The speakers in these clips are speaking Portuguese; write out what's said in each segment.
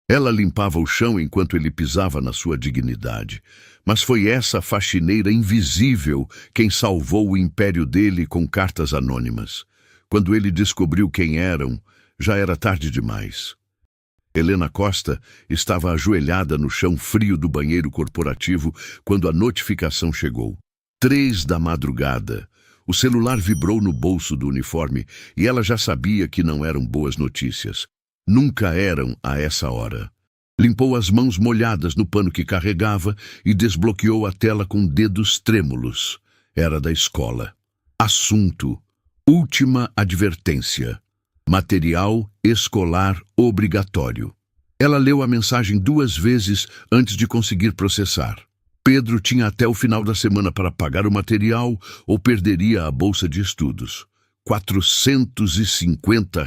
Ela limpava o chão enquanto ele pisava na sua dignidade. Mas foi essa faxineira invisível quem salvou o império dele com cartas anônimas. Quando ele descobriu quem eram, já era tarde demais. Helena Costa estava ajoelhada no chão frio do banheiro corporativo quando a notificação chegou. 3 da madrugada. O celular vibrou no bolso do uniforme e ela já sabia que não eram boas notícias. Nunca eram a essa hora. Limpou as mãos molhadas no pano que carregava e desbloqueou a tela com dedos trêmulos. Era da escola. Assunto: última advertência. Material escolar obrigatório. Ela leu a mensagem 2 vezes antes de conseguir processar. Pedro tinha até o final da semana para pagar o material ou perderia a bolsa de estudos. R$ 450.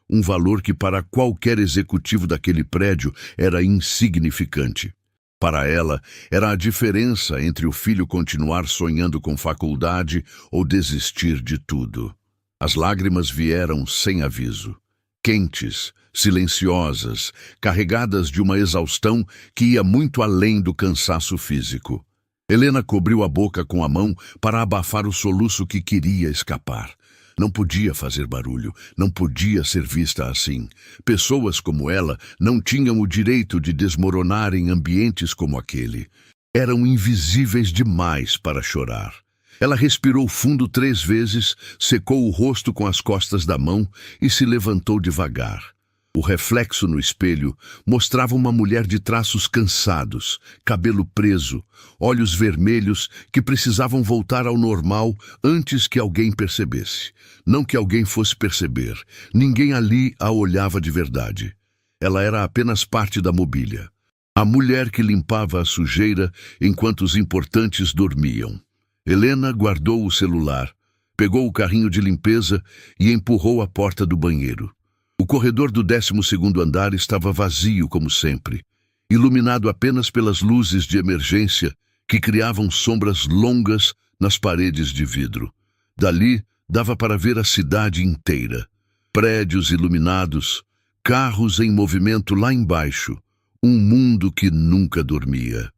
Um valor que para qualquer executivo daquele prédio era insignificante. Para ela, era a diferença entre o filho continuar sonhando com faculdade ou desistir de tudo. As lágrimas vieram sem aviso. Quentes, silenciosas, carregadas de uma exaustão que ia muito além do cansaço físico. Helena cobriu a boca com a mão para abafar o soluço que queria escapar. Não podia fazer barulho, não podia ser vista assim. Pessoas como ela não tinham o direito de desmoronar em ambientes como aquele. Eram invisíveis demais para chorar. Ela respirou fundo 3 vezes, secou o rosto com as costas da mão e se levantou devagar. O reflexo no espelho mostrava uma mulher de traços cansados, cabelo preso, olhos vermelhos que precisavam voltar ao normal antes que alguém percebesse. Não que alguém fosse perceber, ninguém ali a olhava de verdade. Ela era apenas parte da mobília. A mulher que limpava a sujeira enquanto os importantes dormiam. Helena guardou o celular, pegou o carrinho de limpeza e empurrou a porta do banheiro. O corredor do 12º andar estava vazio como sempre, iluminado apenas pelas luzes de emergência que criavam sombras longas nas paredes de vidro. Dali dava para ver a cidade inteira. Prédios iluminados, carros em movimento lá embaixo. Um mundo que nunca dormia.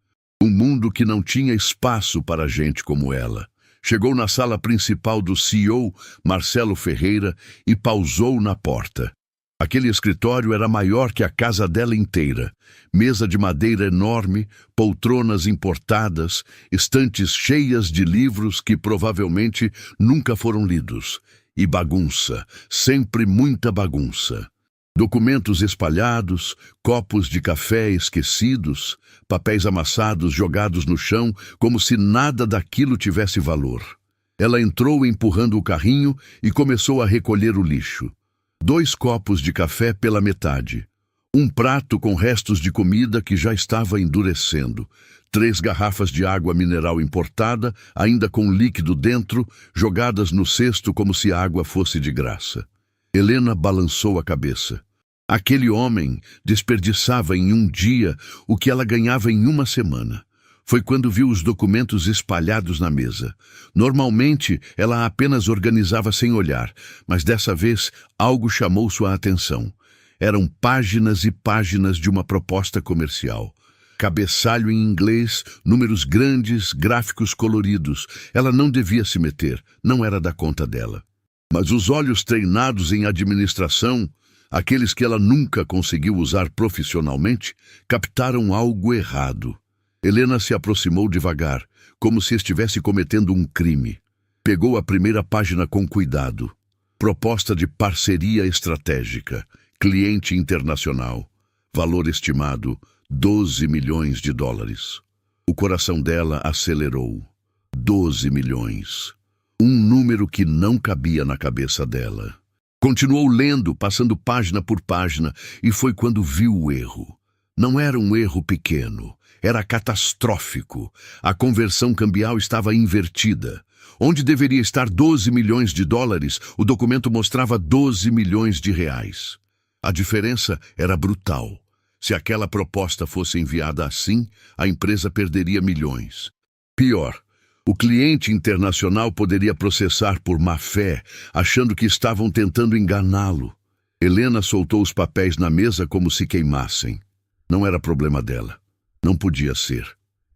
Um mundo que não tinha espaço para gente como ela. Chegou na sala principal do CEO, Marcelo Ferreira, e pausou na porta. Aquele escritório era maior que a casa dela inteira. Mesa de madeira enorme, poltronas importadas, estantes cheias de livros que provavelmente nunca foram lidos. E bagunça, sempre muita bagunça. Documentos espalhados, copos de café esquecidos, papéis amassados jogados no chão como se nada daquilo tivesse valor. Ela entrou empurrando o carrinho e começou a recolher o lixo. 2 copos de café pela metade. Um prato com restos de comida que já estava endurecendo. 3 garrafas de água mineral importada, ainda com líquido dentro, jogadas no cesto como se a água fosse de graça. Helena balançou a cabeça. Aquele homem desperdiçava em um dia o que ela ganhava em uma semana. Foi quando viu os documentos espalhados na mesa. Normalmente, ela apenas organizava sem olhar, mas dessa vez algo chamou sua atenção. Eram páginas e páginas de uma proposta comercial. Cabeçalho em inglês, números grandes, gráficos coloridos. Ela não devia se meter, não era da conta dela. Mas os olhos treinados em administração, aqueles que ela nunca conseguiu usar profissionalmente, captaram algo errado. Helena se aproximou devagar, como se estivesse cometendo um crime. Pegou a primeira página com cuidado. Proposta de parceria estratégica. Cliente internacional. Valor estimado, $12 milhões. O coração dela acelerou. 12 milhões. Um número que não cabia na cabeça dela. Continuou lendo, passando página por página, e foi quando viu o erro. Não era um erro pequeno, era catastrófico. A conversão cambial estava invertida. Onde deveria estar $12 milhões, o documento mostrava R$ 12 milhões. A diferença era brutal. Se aquela proposta fosse enviada assim, a empresa perderia milhões. Pior, o cliente internacional poderia processar por má-fé, achando que estavam tentando enganá-lo. Helena soltou os papéis na mesa como se queimassem. Não era problema dela. Não podia ser.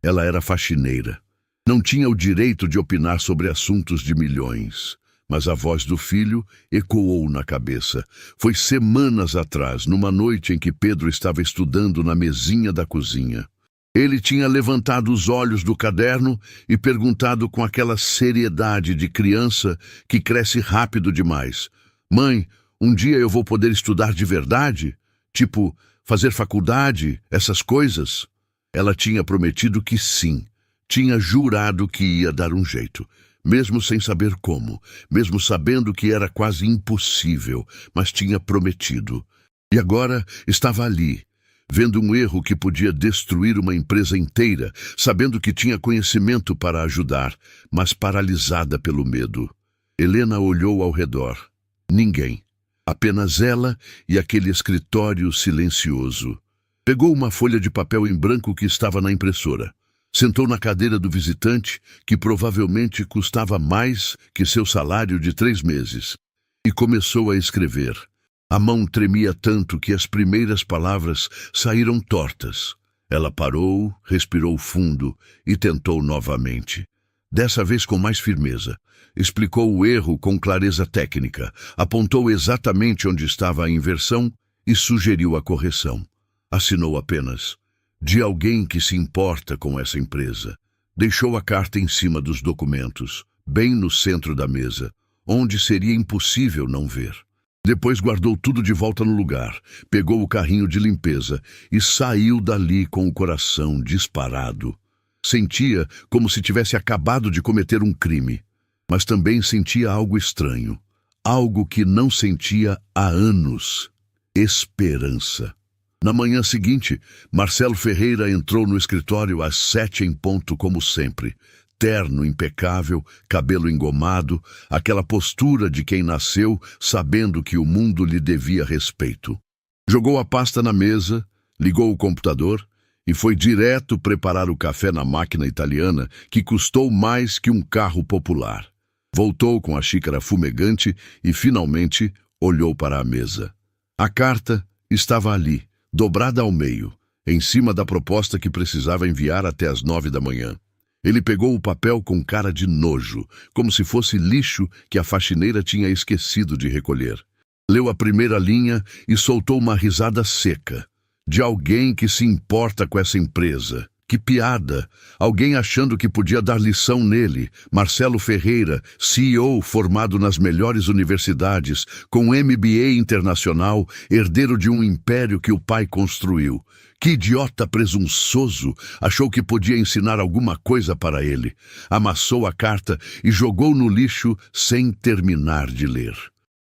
Ela era faxineira. Não tinha o direito de opinar sobre assuntos de milhões. Mas a voz do filho ecoou na cabeça. Foi semanas atrás, numa noite em que Pedro estava estudando na mesinha da cozinha. Ele tinha levantado os olhos do caderno e perguntado com aquela seriedade de criança que cresce rápido demais: "Mãe, um dia eu vou poder estudar de verdade? Tipo, fazer faculdade, essas coisas?" Ela tinha prometido que sim. Tinha jurado que ia dar um jeito. Mesmo sem saber como, mesmo sabendo que era quase impossível, mas tinha prometido. E agora estava ali, vendo um erro que podia destruir uma empresa inteira, sabendo que tinha conhecimento para ajudar, mas paralisada pelo medo. Helena olhou ao redor. Ninguém. Apenas ela e aquele escritório silencioso. Pegou uma folha de papel em branco que estava na impressora. Sentou na cadeira do visitante, que provavelmente custava mais que seu salário de 3 meses, e começou a escrever. A mão tremia tanto que as primeiras palavras saíram tortas. Ela parou, respirou fundo e tentou novamente. Dessa vez com mais firmeza. Explicou o erro com clareza técnica, apontou exatamente onde estava a inversão e sugeriu a correção. Assinou apenas: "De alguém que se importa com essa empresa." Deixou a carta em cima dos documentos, bem no centro da mesa, onde seria impossível não ver. Depois guardou tudo de volta no lugar, pegou o carrinho de limpeza e saiu dali com o coração disparado. Sentia como se tivesse acabado de cometer um crime, mas também sentia algo estranho, algo que não sentia há anos: esperança. Na manhã seguinte, Marcelo Ferreira entrou no escritório às 7 em ponto, como sempre. Terno impecável, cabelo engomado, aquela postura de quem nasceu sabendo que o mundo lhe devia respeito. Jogou a pasta na mesa, ligou o computador e foi direto preparar o café na máquina italiana que custou mais que um carro popular. Voltou com a xícara fumegante e, finalmente, olhou para a mesa. A carta estava ali, dobrada ao meio, em cima da proposta que precisava enviar até às 9 da manhã. Ele pegou o papel com cara de nojo, como se fosse lixo que a faxineira tinha esquecido de recolher. Leu a primeira linha e soltou uma risada seca. De alguém que se importa com essa empresa. Que piada! Alguém achando que podia dar lição nele. Marcelo Ferreira, CEO formado nas melhores universidades, com MBA internacional, herdeiro de um império que o pai construiu. Que idiota presunçoso! Achou que podia ensinar alguma coisa para ele. Amassou a carta e jogou no lixo sem terminar de ler.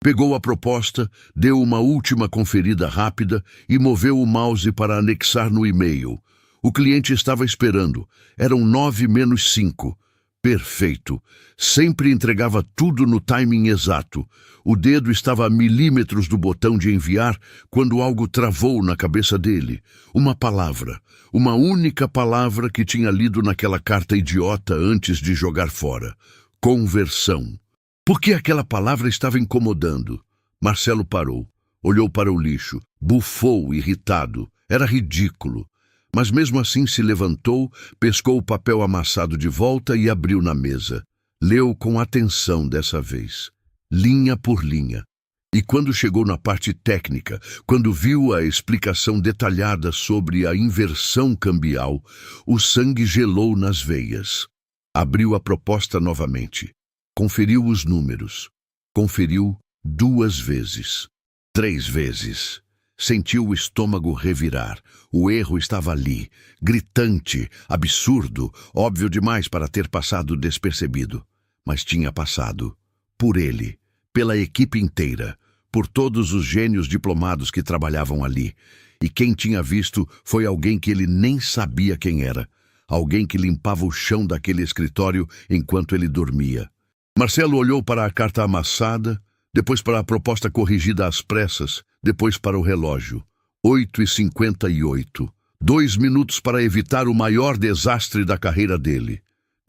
Pegou a proposta, deu uma última conferida rápida e moveu o mouse para anexar no e-mail. O cliente estava esperando. Eram 9:05. Perfeito. Sempre entregava tudo no timing exato. O dedo estava a milímetros do botão de enviar quando algo travou na cabeça dele. Uma palavra. Uma única palavra que tinha lido naquela carta idiota antes de jogar fora. Conversão. Por que aquela palavra estava incomodando? Marcelo parou. Olhou para o lixo. Bufou, irritado. Era ridículo. Mas mesmo assim se levantou, pescou o papel amassado de volta e abriu na mesa. Leu com atenção dessa vez, linha por linha. E quando chegou na parte técnica, quando viu a explicação detalhada sobre a inversão cambial, o sangue gelou nas veias. Abriu a proposta novamente. Conferiu os números. Conferiu 2 vezes. 3 vezes. Sentiu o estômago revirar. O erro estava ali, gritante, absurdo, óbvio demais para ter passado despercebido. Mas tinha passado. Por ele, pela equipe inteira, por todos os gênios diplomados que trabalhavam ali. E quem tinha visto foi alguém que ele nem sabia quem era. Alguém que limpava o chão daquele escritório enquanto ele dormia. Marcelo olhou para a carta amassada, depois para a proposta corrigida às pressas, depois para o relógio. 8:58. 2 minutos para evitar o maior desastre da carreira dele.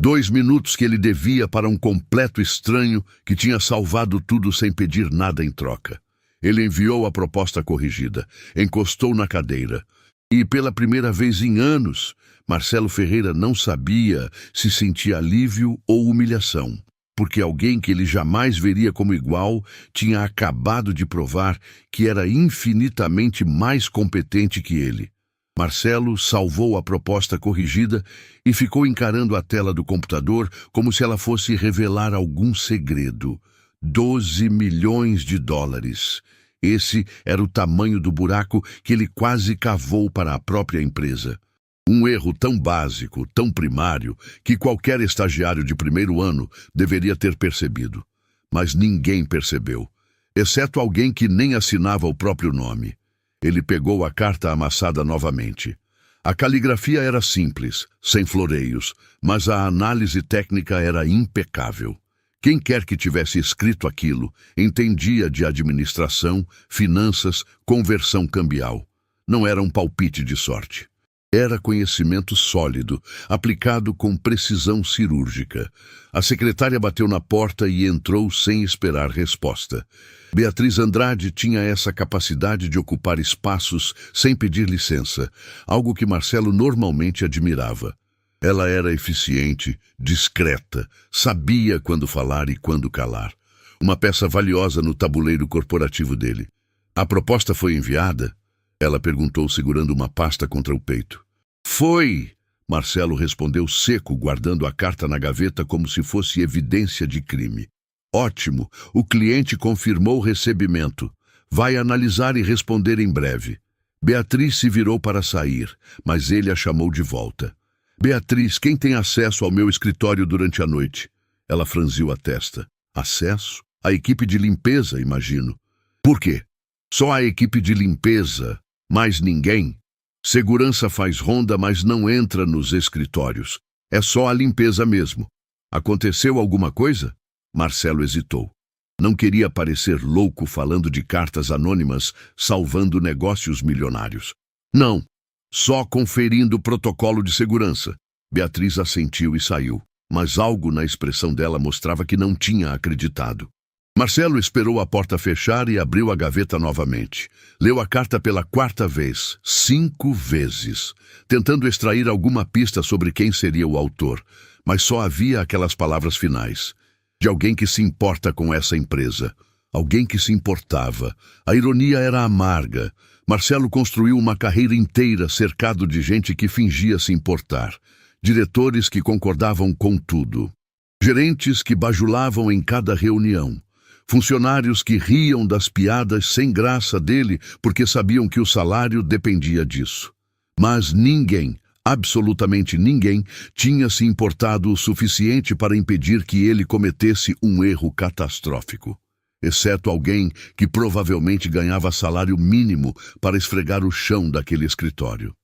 2 minutos que ele devia para um completo estranho que tinha salvado tudo sem pedir nada em troca. Ele enviou a proposta corrigida, encostou na cadeira. E, pela primeira vez em anos, Marcelo Ferreira não sabia se sentia alívio ou humilhação, porque alguém que ele jamais veria como igual tinha acabado de provar que era infinitamente mais competente que ele. Marcelo salvou a proposta corrigida e ficou encarando a tela do computador como se ela fosse revelar algum segredo. 12 milhões de dólares. Esse era o tamanho do buraco que ele quase cavou para a própria empresa. Um erro tão básico, tão primário, que qualquer estagiário de primeiro ano deveria ter percebido. Mas ninguém percebeu, exceto alguém que nem assinava o próprio nome. Ele pegou a carta amassada novamente. A caligrafia era simples, sem floreios, mas a análise técnica era impecável. Quem quer que tivesse escrito aquilo entendia de administração, finanças, conversão cambial. Não era um palpite de sorte. Era conhecimento sólido, aplicado com precisão cirúrgica. A secretária bateu na porta e entrou sem esperar resposta. Beatriz Andrade tinha essa capacidade de ocupar espaços sem pedir licença, algo que Marcelo normalmente admirava. Ela era eficiente, discreta, sabia quando falar e quando calar. Uma peça valiosa no tabuleiro corporativo dele. A proposta foi enviada? Ela perguntou, segurando uma pasta contra o peito. Foi! Marcelo respondeu seco, guardando a carta na gaveta como se fosse evidência de crime. Ótimo! O cliente confirmou o recebimento. Vai analisar e responder em breve. Beatriz se virou para sair, mas ele a chamou de volta. Beatriz, quem tem acesso ao meu escritório durante a noite? Ela franziu a testa. Acesso? A equipe de limpeza, imagino. Por quê? Só a equipe de limpeza, mais ninguém. Segurança faz ronda, mas não entra nos escritórios. É só a limpeza mesmo. Aconteceu alguma coisa? Marcelo hesitou. Não queria parecer louco falando de cartas anônimas salvando negócios milionários. Não, só conferindo o protocolo de segurança. Beatriz assentiu e saiu, mas algo na expressão dela mostrava que não tinha acreditado. Marcelo esperou a porta fechar e abriu a gaveta novamente. Leu a carta pela quarta vez, 5 vezes, tentando extrair alguma pista sobre quem seria o autor, mas só havia aquelas palavras finais. De alguém que se importa com essa empresa. Alguém que se importava. A ironia era amarga. Marcelo construiu uma carreira inteira cercado de gente que fingia se importar. Diretores que concordavam com tudo. Gerentes que bajulavam em cada reunião. Funcionários que riam das piadas sem graça dele porque sabiam que o salário dependia disso. Mas ninguém, absolutamente ninguém, tinha se importado o suficiente para impedir que ele cometesse um erro catastrófico. Exceto alguém que provavelmente ganhava salário mínimo para esfregar o chão daquele escritório.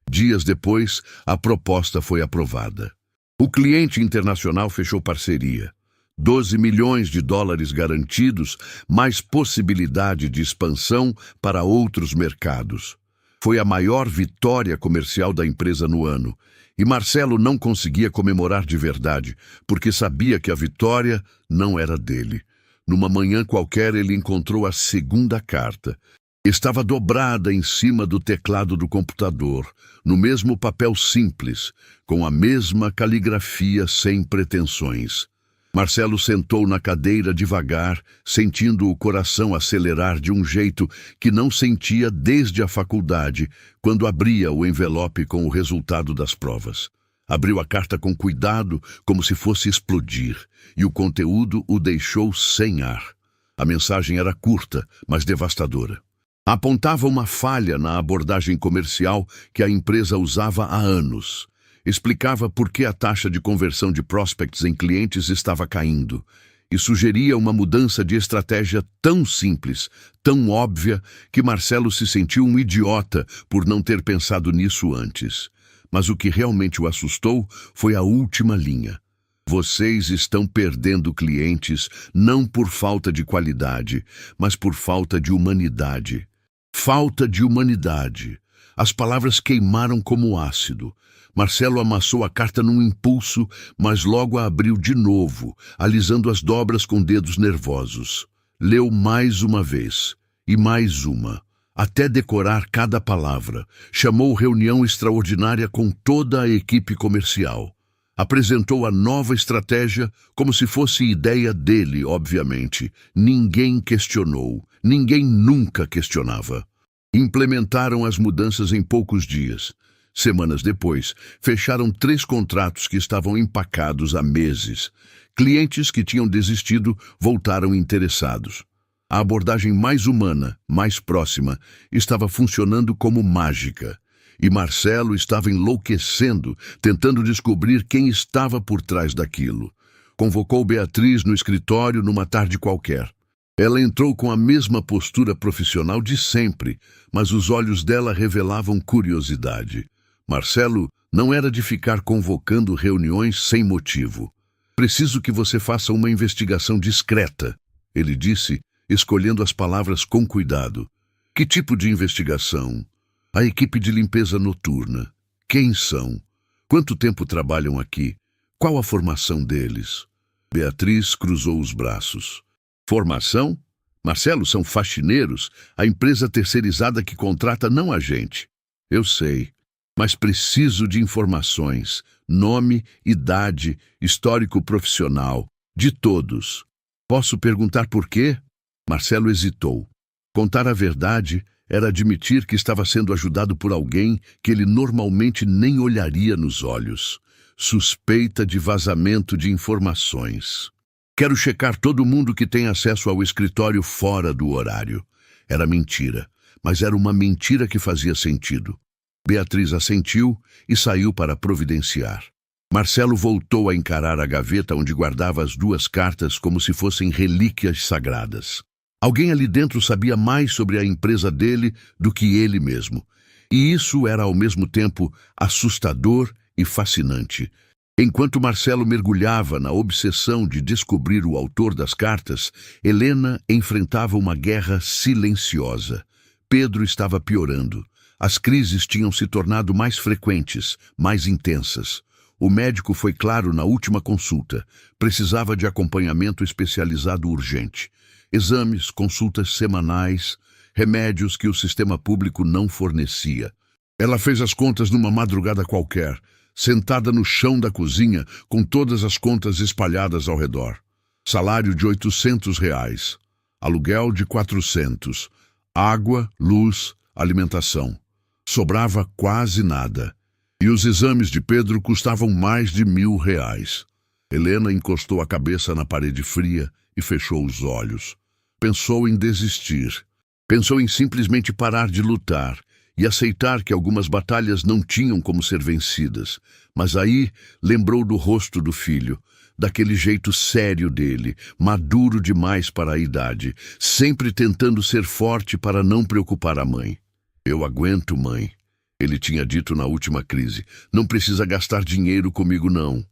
Dias depois, a proposta foi aprovada. O cliente internacional fechou parceria. 12 milhões de dólares garantidos, mais possibilidade de expansão para outros mercados. Foi a maior vitória comercial da empresa no ano, e Marcelo não conseguia comemorar de verdade, porque sabia que a vitória não era dele. Numa manhã qualquer ele encontrou a segunda carta. Estava dobrada em cima do teclado do computador, no mesmo papel simples, com a mesma caligrafia sem pretensões. Marcelo sentou na cadeira devagar, sentindo o coração acelerar de um jeito que não sentia desde a faculdade, quando abria o envelope com o resultado das provas. Abriu a carta com cuidado, como se fosse explodir, e o conteúdo o deixou sem ar. A mensagem era curta, mas devastadora. Apontava uma falha na abordagem comercial que a empresa usava há anos. Explicava por que a taxa de conversão de prospects em clientes estava caindo e sugeria uma mudança de estratégia tão simples, tão óbvia, que Marcelo se sentiu um idiota por não ter pensado nisso antes. Mas o que realmente o assustou foi a última linha. Vocês estão perdendo clientes não por falta de qualidade, mas por falta de humanidade. Falta de humanidade. As palavras queimaram como ácido. Marcelo amassou a carta num impulso, mas logo a abriu de novo, alisando as dobras com dedos nervosos. Leu mais uma vez. e mais uma, até decorar cada palavra. Chamou reunião extraordinária com toda a equipe comercial. Apresentou a nova estratégia como se fosse ideia dele, obviamente. Ninguém questionou, ninguém nunca questionava. Implementaram as mudanças em poucos dias. Semanas depois, fecharam 3 contratos que estavam empacados há meses. Clientes que tinham desistido voltaram interessados. A abordagem mais humana, mais próxima, estava funcionando como mágica. E Marcelo estava enlouquecendo, tentando descobrir quem estava por trás daquilo. Convocou Beatriz no escritório numa tarde qualquer. Ela entrou com a mesma postura profissional de sempre, mas os olhos dela revelavam curiosidade. Marcelo não era de ficar convocando reuniões sem motivo. Preciso que você faça uma investigação discreta, ele disse, escolhendo as palavras com cuidado. Que tipo de investigação? A equipe de limpeza noturna. Quem são? Quanto tempo trabalham aqui? Qual a formação deles? Beatriz cruzou os braços. Formação? Marcelo, são faxineiros, a empresa terceirizada que contrata não a gente. Eu sei, mas preciso de informações, nome, idade, histórico profissional, de todos. Posso perguntar por quê? Marcelo hesitou. Contar a verdade era admitir que estava sendo ajudado por alguém que ele normalmente nem olharia nos olhos. Suspeita de vazamento de informações. Quero checar todo mundo que tem acesso ao escritório fora do horário. Era mentira, mas era uma mentira que fazia sentido. Beatriz assentiu e saiu para providenciar. Marcelo voltou a encarar a gaveta onde guardava as 2 cartas como se fossem relíquias sagradas. Alguém ali dentro sabia mais sobre a empresa dele do que ele mesmo. E isso era ao mesmo tempo assustador e fascinante. Enquanto Marcelo mergulhava na obsessão de descobrir o autor das cartas, Helena enfrentava uma guerra silenciosa. Pedro estava piorando. As crises tinham se tornado mais frequentes, mais intensas. O médico foi claro na última consulta. Precisava de acompanhamento especializado urgente. Exames, consultas semanais, remédios que o sistema público não fornecia. Ela fez as contas numa madrugada qualquer, sentada no chão da cozinha, com todas as contas espalhadas ao redor. Salário de R$ 800, aluguel de 400, água, luz, alimentação. Sobrava quase nada. E os exames de Pedro custavam mais de R$ 1.000. Helena encostou a cabeça na parede fria e fechou os olhos. Pensou em desistir. Pensou em simplesmente parar de lutar e aceitar que algumas batalhas não tinham como ser vencidas. Mas aí lembrou do rosto do filho, daquele jeito sério dele, maduro demais para a idade, sempre tentando ser forte para não preocupar a mãe. Eu aguento, mãe, ele tinha dito na última crise. Não precisa gastar dinheiro comigo, não.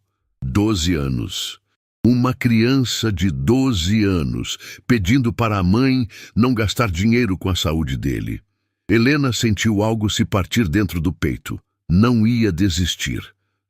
12 anos. Uma criança de 12 anos pedindo para a mãe não gastar dinheiro com a saúde dele. Helena sentiu algo se partir dentro do peito. Não ia desistir.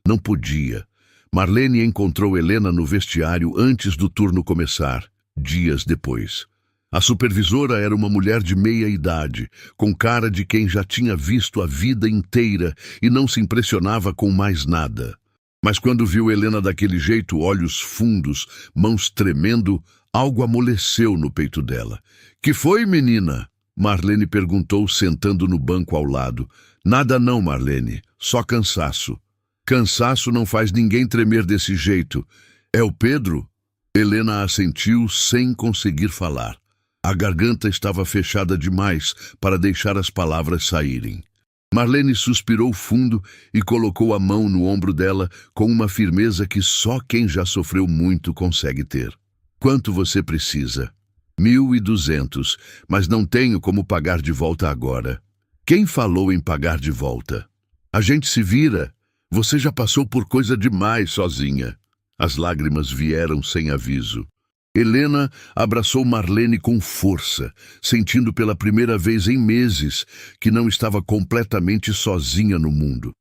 Não podia. Marlene encontrou Helena no vestiário antes do turno começar, dias depois. A supervisora era uma mulher de meia-idade, com cara de quem já tinha visto a vida inteira e não se impressionava com mais nada. Mas quando viu Helena daquele jeito, olhos fundos, mãos tremendo, algo amoleceu no peito dela. — Que foi, menina? Marlene perguntou, sentando no banco ao lado. — Nada não, Marlene, só cansaço. — Cansaço não faz ninguém tremer desse jeito. É o Pedro? Helena assentiu sem conseguir falar. A garganta estava fechada demais para deixar as palavras saírem. Marlene suspirou fundo e colocou a mão no ombro dela com uma firmeza que só quem já sofreu muito consegue ter. — Quanto você precisa? — 1.200, mas não tenho como pagar de volta agora. — Quem falou em pagar de volta? A gente se vira. Você já passou por coisa demais sozinha. As lágrimas vieram sem aviso. Helena abraçou Marlene com força, sentindo pela primeira vez em meses que não estava completamente sozinha no mundo.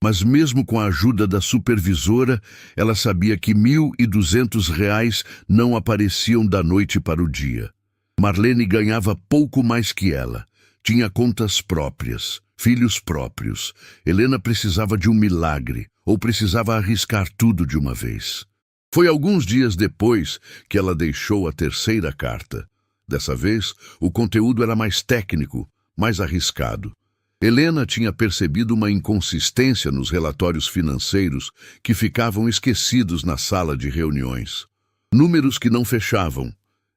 Mas mesmo com a ajuda da supervisora, ela sabia que R$ 1.200 não apareciam da noite para o dia. Marlene ganhava pouco mais que ela. Tinha contas próprias, filhos próprios. Helena precisava de um milagre, ou precisava arriscar tudo de uma vez. Foi alguns dias depois que ela deixou a terceira carta. Dessa vez, o conteúdo era mais técnico, mais arriscado. Helena tinha percebido uma inconsistência nos relatórios financeiros que ficavam esquecidos na sala de reuniões. Números que não fechavam,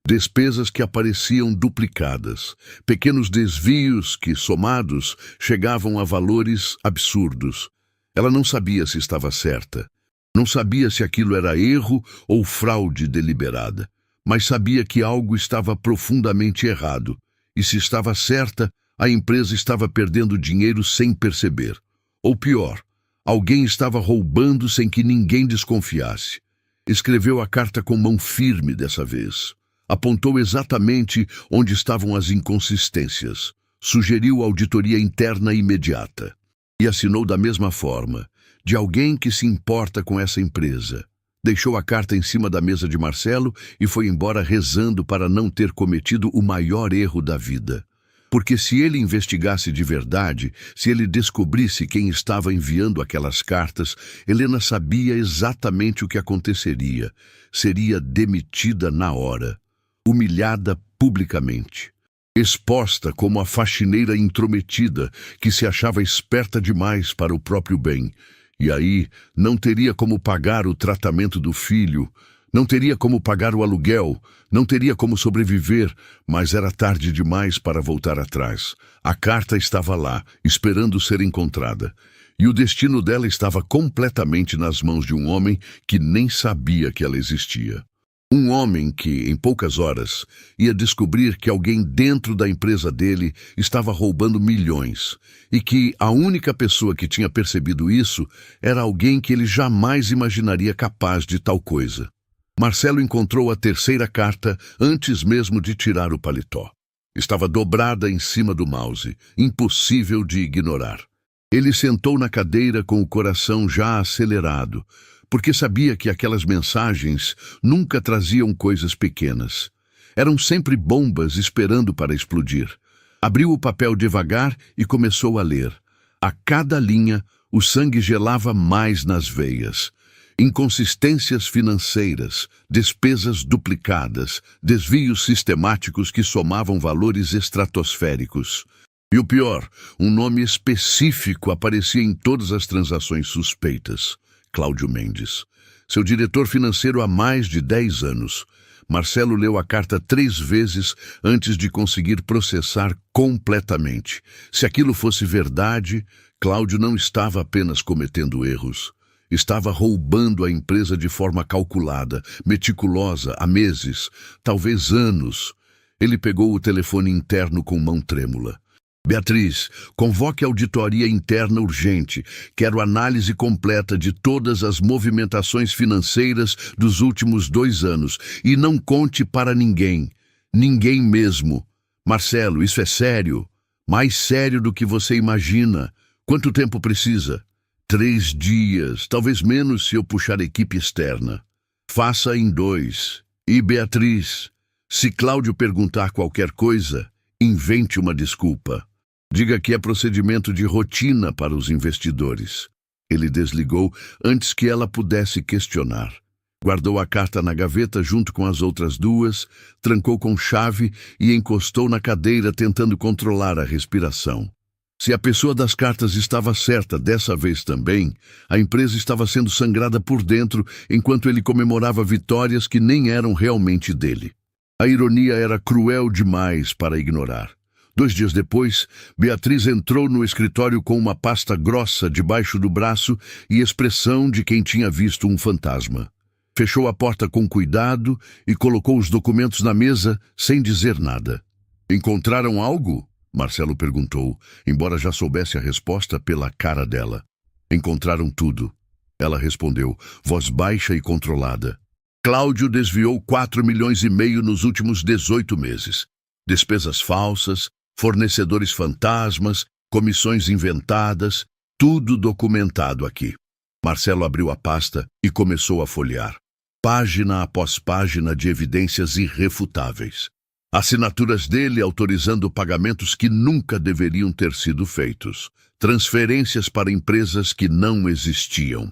despesas que apareciam duplicadas, pequenos desvios que, somados, chegavam a valores absurdos. Ela não sabia se estava certa. Não sabia se aquilo era erro ou fraude deliberada, mas sabia que algo estava profundamente errado, e se estava certa, a empresa estava perdendo dinheiro sem perceber. Ou pior, alguém estava roubando sem que ninguém desconfiasse. Escreveu a carta com mão firme dessa vez. Apontou exatamente onde estavam as inconsistências. Sugeriu auditoria interna imediata. E assinou da mesma forma, de alguém que se importa com essa empresa. Deixou a carta em cima da mesa de Marcelo e foi embora rezando para não ter cometido o maior erro da vida. Porque se ele investigasse de verdade, se ele descobrisse quem estava enviando aquelas cartas, Helena sabia exatamente o que aconteceria. Seria demitida na hora, humilhada publicamente, exposta como a faxineira intrometida que se achava esperta demais para o próprio bem. E aí não teria como pagar o tratamento do filho, não teria como pagar o aluguel, não teria como sobreviver, mas era tarde demais para voltar atrás. A carta estava lá, esperando ser encontrada. E o destino dela estava completamente nas mãos de um homem que nem sabia que ela existia. Um homem que, em poucas horas, ia descobrir que alguém dentro da empresa dele estava roubando milhões, e que a única pessoa que tinha percebido isso era alguém que ele jamais imaginaria capaz de tal coisa. Marcelo encontrou a terceira carta antes mesmo de tirar o paletó. Estava dobrada em cima do mouse, impossível de ignorar. Ele sentou na cadeira com o coração já acelerado, porque sabia que aquelas mensagens nunca traziam coisas pequenas. Eram sempre bombas esperando para explodir. Abriu o papel devagar e começou a ler. A cada linha, o sangue gelava mais nas veias. Inconsistências financeiras, despesas duplicadas, desvios sistemáticos que somavam valores estratosféricos. E o pior, um nome específico aparecia em todas as transações suspeitas. Cláudio Mendes. Seu diretor financeiro há mais de 10 anos. Marcelo leu a carta 3 vezes antes de conseguir processar completamente. Se aquilo fosse verdade, Cláudio não estava apenas cometendo erros. Estava roubando a empresa de forma calculada, meticulosa, há meses, talvez anos. Ele pegou o telefone interno com mão trêmula. Beatriz, convoque auditoria interna urgente. Quero análise completa de todas as movimentações financeiras dos últimos 2 anos. E não conte para ninguém. Ninguém mesmo. Marcelo, isso é sério. Mais sério do que você imagina. Quanto tempo precisa? 3 dias, talvez menos se eu puxar equipe externa. Faça em 2. E Beatriz, se Cláudio perguntar qualquer coisa, invente uma desculpa. Diga que é procedimento de rotina para os investidores. Ele desligou antes que ela pudesse questionar. Guardou a carta na gaveta junto com as outras 2, trancou com chave e encostou na cadeira tentando controlar a respiração. Se a pessoa das cartas estava certa dessa vez também, a empresa estava sendo sangrada por dentro enquanto ele comemorava vitórias que nem eram realmente dele. A ironia era cruel demais para ignorar. 2 dias depois, Beatriz entrou no escritório com uma pasta grossa debaixo do braço e expressão de quem tinha visto um fantasma. Fechou a porta com cuidado e colocou os documentos na mesa sem dizer nada. Encontraram algo? Marcelo perguntou, embora já soubesse a resposta pela cara dela. Encontraram tudo. Ela respondeu, voz baixa e controlada. Cláudio desviou 4,5 milhões nos últimos 18 meses. Despesas falsas, fornecedores fantasmas, comissões inventadas, tudo documentado aqui. Marcelo abriu a pasta e começou a folhear. Página após página de evidências irrefutáveis. Assinaturas dele autorizando pagamentos que nunca deveriam ter sido feitos. Transferências para empresas que não existiam.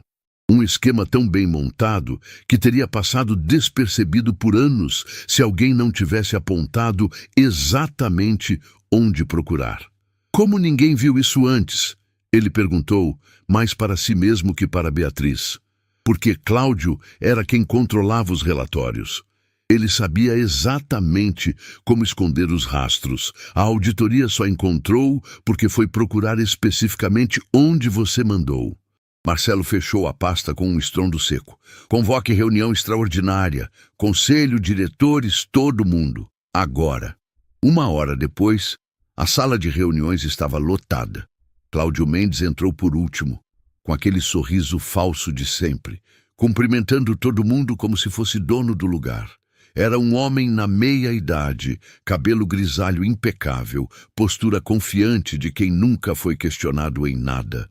Um esquema tão bem montado que teria passado despercebido por anos se alguém não tivesse apontado exatamente onde procurar. Como ninguém viu isso antes? Ele perguntou, mais para si mesmo que para Beatriz. Porque Cláudio era quem controlava os relatórios. Ele sabia exatamente como esconder os rastros. A auditoria só encontrou porque foi procurar especificamente onde você mandou. Marcelo fechou a pasta com um estrondo seco. Convoque reunião extraordinária. Conselho, diretores, todo mundo. Agora. 1 hora depois, a sala de reuniões estava lotada. Cláudio Mendes entrou por último, com aquele sorriso falso de sempre, cumprimentando todo mundo como se fosse dono do lugar. Era um homem na meia-idade, cabelo grisalho impecável, postura confiante de quem nunca foi questionado em nada.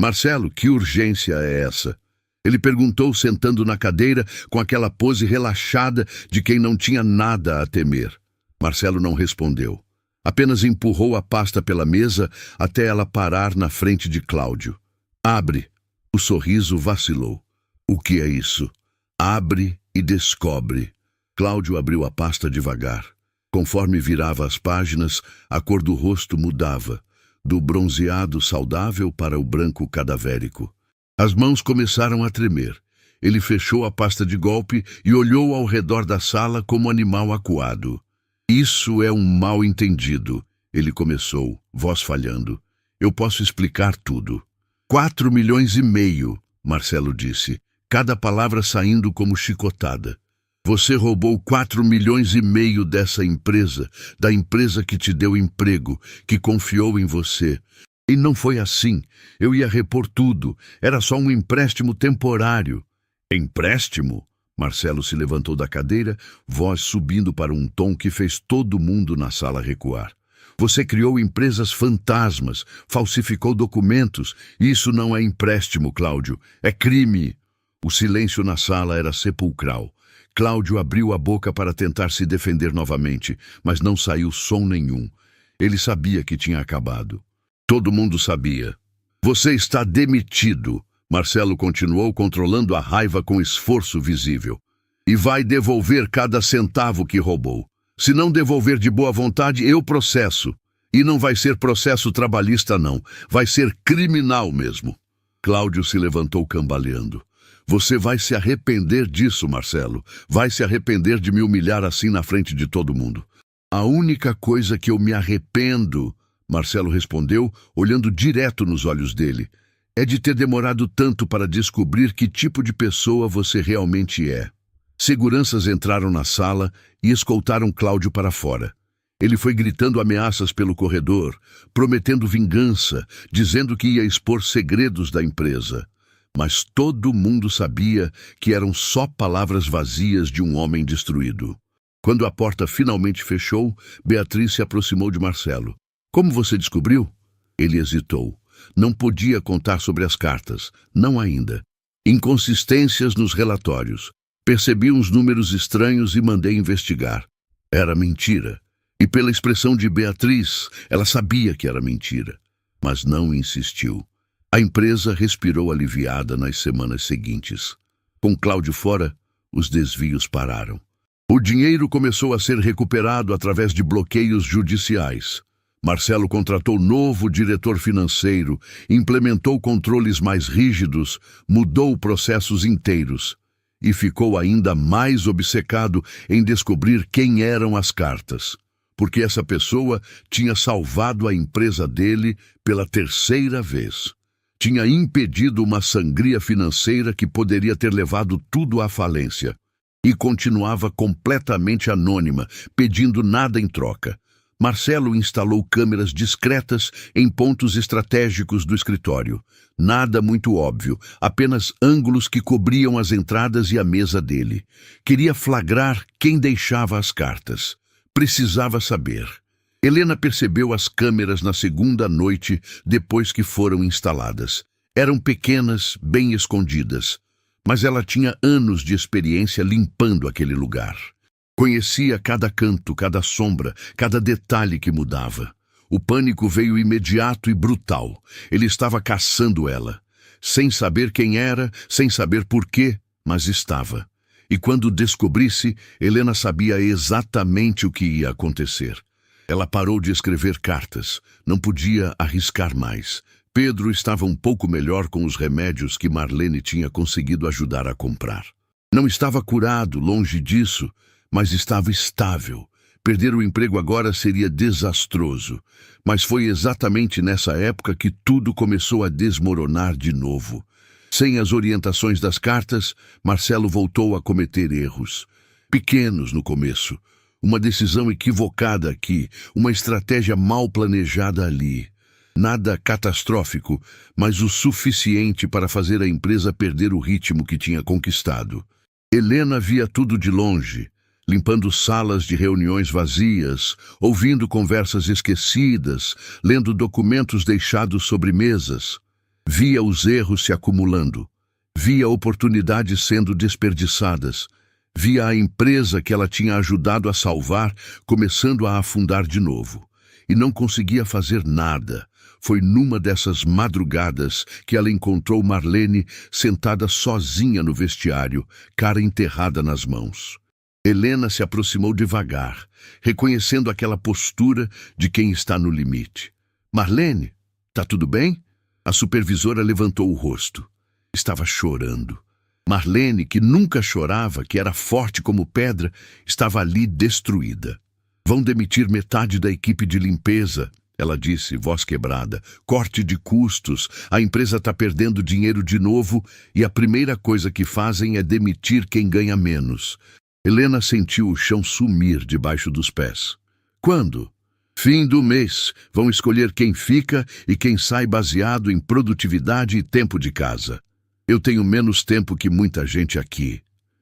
Marcelo, que urgência é essa? Ele perguntou, sentando na cadeira com aquela pose relaxada de quem não tinha nada a temer. Marcelo não respondeu. Apenas empurrou a pasta pela mesa até ela parar na frente de Cláudio. Abre. O sorriso vacilou. O que é isso? Abre e descobre. Cláudio abriu a pasta devagar. Conforme virava as páginas, a cor do rosto mudava, do bronzeado saudável para o branco cadavérico. As mãos começaram a tremer. Ele fechou a pasta de golpe e olhou ao redor da sala como animal acuado. Isso é um mal-entendido, ele começou, voz falhando. Eu posso explicar tudo. 4,5 milhões, Marcelo disse, cada palavra saindo como chicotada. Você roubou 4,5 milhões dessa empresa, da empresa que te deu emprego, que confiou em você. E não foi assim. Eu ia repor tudo. Era só um empréstimo temporário. Empréstimo? Marcelo se levantou da cadeira, voz subindo para um tom que fez todo mundo na sala recuar. Você criou empresas fantasmas, falsificou documentos. Isso não é empréstimo, Cláudio. É crime. O silêncio na sala era sepulcral. Cláudio abriu a boca para tentar se defender novamente, mas não saiu som nenhum. Ele sabia que tinha acabado. Todo mundo sabia. Você está demitido, Marcelo continuou, controlando a raiva com esforço visível. E vai devolver cada centavo que roubou. Se não devolver de boa vontade, eu processo. E não vai ser processo trabalhista, não. Vai ser criminal mesmo. Cláudio se levantou cambaleando. Você vai se arrepender disso, Marcelo. Vai se arrepender de me humilhar assim na frente de todo mundo. A única coisa que eu me arrependo, Marcelo respondeu, olhando direto nos olhos dele, é de ter demorado tanto para descobrir que tipo de pessoa você realmente é. Seguranças entraram na sala e escoltaram Cláudio para fora. Ele foi gritando ameaças pelo corredor, prometendo vingança, dizendo que ia expor segredos da empresa. Mas todo mundo sabia que eram só palavras vazias de um homem destruído. Quando a porta finalmente fechou, Beatriz se aproximou de Marcelo. Como você descobriu? Ele hesitou. Não podia contar sobre as cartas. Não ainda. Inconsistências nos relatórios. Percebi uns números estranhos e mandei investigar. Era mentira. E pela expressão de Beatriz, ela sabia que era mentira. Mas não insistiu. A empresa respirou aliviada nas semanas seguintes. Com Cláudio fora, os desvios pararam. O dinheiro começou a ser recuperado através de bloqueios judiciais. Marcelo contratou novo diretor financeiro, implementou controles mais rígidos, mudou processos inteiros e ficou ainda mais obcecado em descobrir quem eram as cartas, porque essa pessoa tinha salvado a empresa dele pela 3ª vez. Tinha impedido uma sangria financeira que poderia ter levado tudo à falência. E continuava completamente anônima, pedindo nada em troca. Marcelo instalou câmeras discretas em pontos estratégicos do escritório. Nada muito óbvio, apenas ângulos que cobriam as entradas e a mesa dele. Queria flagrar quem deixava as cartas. Precisava saber. Helena percebeu as câmeras na 2ª noite depois que foram instaladas. Eram pequenas, bem escondidas, mas ela tinha anos de experiência limpando aquele lugar. Conhecia cada canto, cada sombra, cada detalhe que mudava. O pânico veio imediato e brutal. Ele estava caçando ela. Sem saber quem era, sem saber por quê, mas estava. E quando descobrisse, Helena sabia exatamente o que ia acontecer. Ela parou de escrever cartas. Não podia arriscar mais. Pedro estava um pouco melhor com os remédios que Marlene tinha conseguido ajudar a comprar. Não estava curado, longe disso, mas estava estável. Perder o emprego agora seria desastroso. Mas foi exatamente nessa época que tudo começou a desmoronar de novo. Sem as orientações das cartas, Marcelo voltou a cometer erros. Pequenos no começo. Uma decisão equivocada aqui, uma estratégia mal planejada ali. Nada catastrófico, mas o suficiente para fazer a empresa perder o ritmo que tinha conquistado. Helena via tudo de longe, limpando salas de reuniões vazias, ouvindo conversas esquecidas, lendo documentos deixados sobre mesas. Via os erros se acumulando. Via oportunidades sendo desperdiçadas. Via a empresa que ela tinha ajudado a salvar começando a afundar de novo. E não conseguia fazer nada. Foi numa dessas madrugadas que ela encontrou Marlene sentada sozinha no vestiário, cara enterrada nas mãos. Helena se aproximou devagar, reconhecendo aquela postura de quem está no limite. Marlene, tá tudo bem? A supervisora levantou o rosto. Estava chorando. Marlene, que nunca chorava, que era forte como pedra, estava ali destruída. Vão demitir metade da equipe de limpeza, ela disse, voz quebrada. Corte de custos, a empresa está perdendo dinheiro de novo e a primeira coisa que fazem é demitir quem ganha menos. Helena sentiu o chão sumir debaixo dos pés. Quando? Fim do mês. Vão escolher quem fica e quem sai baseado em produtividade e tempo de casa. Eu tenho menos tempo que muita gente aqui.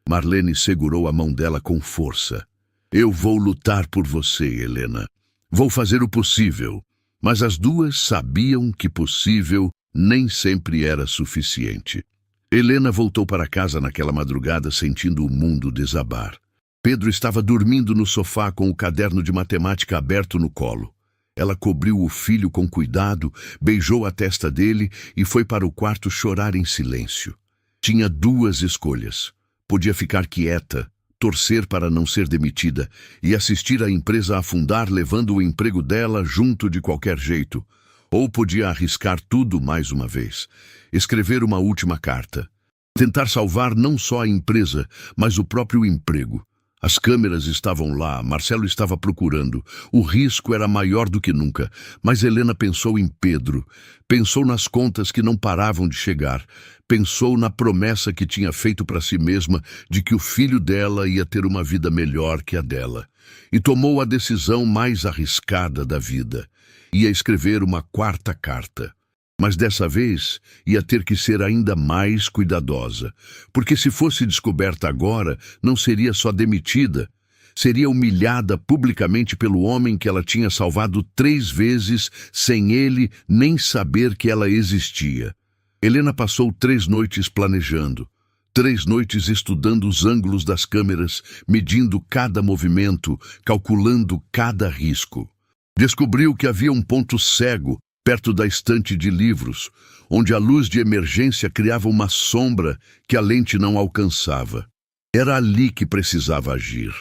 Marlene segurou a mão dela com força. Eu vou lutar por você, Helena. Vou fazer o possível. Mas as duas sabiam que possível nem sempre era suficiente. Helena voltou para casa naquela madrugada sentindo o mundo desabar. Pedro estava dormindo no sofá com o caderno de matemática aberto no colo. Ela cobriu o filho com cuidado, beijou a testa dele e foi para o quarto chorar em silêncio. Tinha duas escolhas. Podia ficar quieta, torcer para não ser demitida e assistir a empresa afundar levando o emprego dela junto de qualquer jeito. Ou podia arriscar tudo mais uma vez. Escrever uma última carta. Tentar salvar não só a empresa, mas o próprio emprego. As câmeras estavam lá, Marcelo estava procurando. O risco era maior do que nunca, mas Helena pensou em Pedro. Pensou nas contas que não paravam de chegar. Pensou na promessa que tinha feito para si mesma de que o filho dela ia ter uma vida melhor que a dela. E tomou a decisão mais arriscada da vida. Ia escrever uma quarta carta. Mas dessa vez ia ter que ser ainda mais cuidadosa, porque se fosse descoberta agora, não seria só demitida, seria humilhada publicamente pelo homem que ela tinha salvado 3 vezes sem ele nem saber que ela existia. Helena passou 3 noites planejando, 3 noites estudando os ângulos das câmeras, medindo cada movimento, calculando cada risco. Descobriu que havia um ponto cego perto da estante de livros, onde a luz de emergência criava uma sombra que a lente não alcançava. Era ali que precisava agir.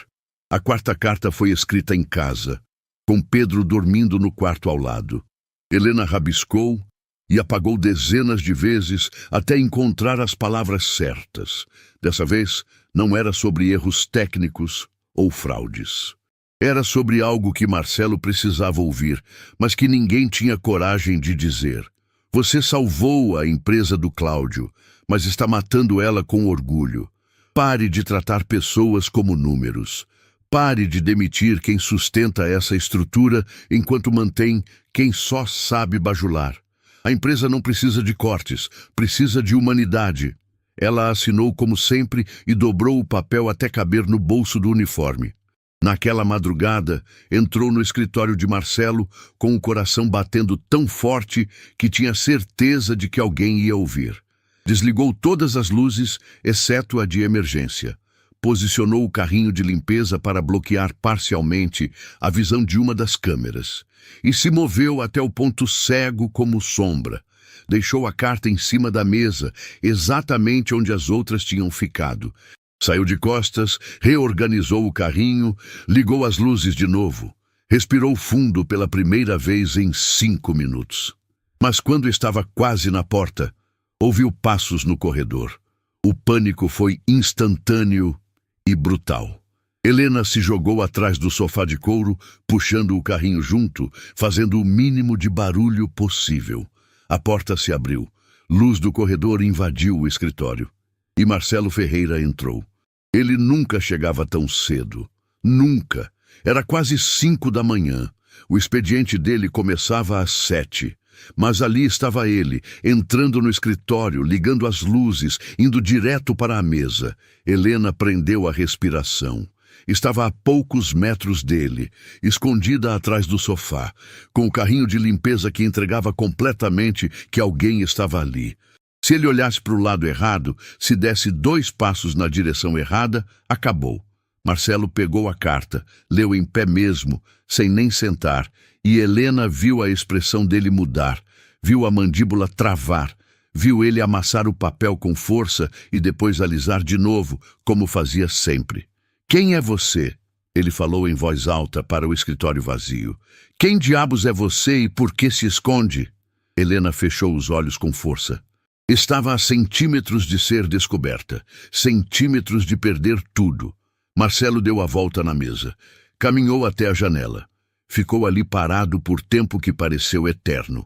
A quarta carta foi escrita em casa, com Pedro dormindo no quarto ao lado. Helena rabiscou e apagou dezenas de vezes até encontrar as palavras certas. Dessa vez, não era sobre erros técnicos ou fraudes. Era sobre algo que Marcelo precisava ouvir, mas que ninguém tinha coragem de dizer. Você salvou a empresa do Cláudio, mas está matando ela com orgulho. Pare de tratar pessoas como números. Pare de demitir quem sustenta essa estrutura enquanto mantém quem só sabe bajular. A empresa não precisa de cortes, precisa de humanidade. Ela assinou como sempre e dobrou o papel até caber no bolso do uniforme. Naquela madrugada, entrou no escritório de Marcelo com o coração batendo tão forte que tinha certeza de que alguém ia ouvir. Desligou todas as luzes, exceto a de emergência. posicionou o carrinho de limpeza para bloquear parcialmente a visão de uma das câmeras e se moveu até o ponto cego como sombra. Deixou a carta em cima da mesa, exatamente onde as outras tinham ficado. Saiu de costas, reorganizou o carrinho, ligou as luzes de novo. Respirou fundo pela primeira vez em 5 minutos. Mas quando estava quase na porta, ouviu passos no corredor. O pânico foi instantâneo e brutal. Helena se jogou atrás do sofá de couro, puxando o carrinho junto, fazendo o mínimo de barulho possível. A porta se abriu. Luz do corredor invadiu o escritório. E Marcelo Ferreira entrou. Ele nunca chegava tão cedo. Nunca. Era quase 5 da manhã. O expediente dele começava às 7. Mas ali estava ele, entrando no escritório, ligando as luzes, indo direto para a mesa. Helena prendeu a respiração. Estava a poucos metros dele, escondida atrás do sofá, com o carrinho de limpeza que entregava completamente que alguém estava ali. Se ele olhasse para o lado errado, se desse 2 passos na direção errada, acabou. Marcelo pegou a carta, leu em pé mesmo, sem nem sentar, e Helena viu a expressão dele mudar, viu a mandíbula travar, viu ele amassar o papel com força e depois alisar de novo, como fazia sempre. "Quem é você?" Ele falou em voz alta para o escritório vazio. "Quem diabos é você e por que se esconde?" Helena fechou os olhos com força. Estava a centímetros de ser descoberta, centímetros de perder tudo. Marcelo deu a volta na mesa, caminhou até a janela. Ficou ali parado por tempo que pareceu eterno.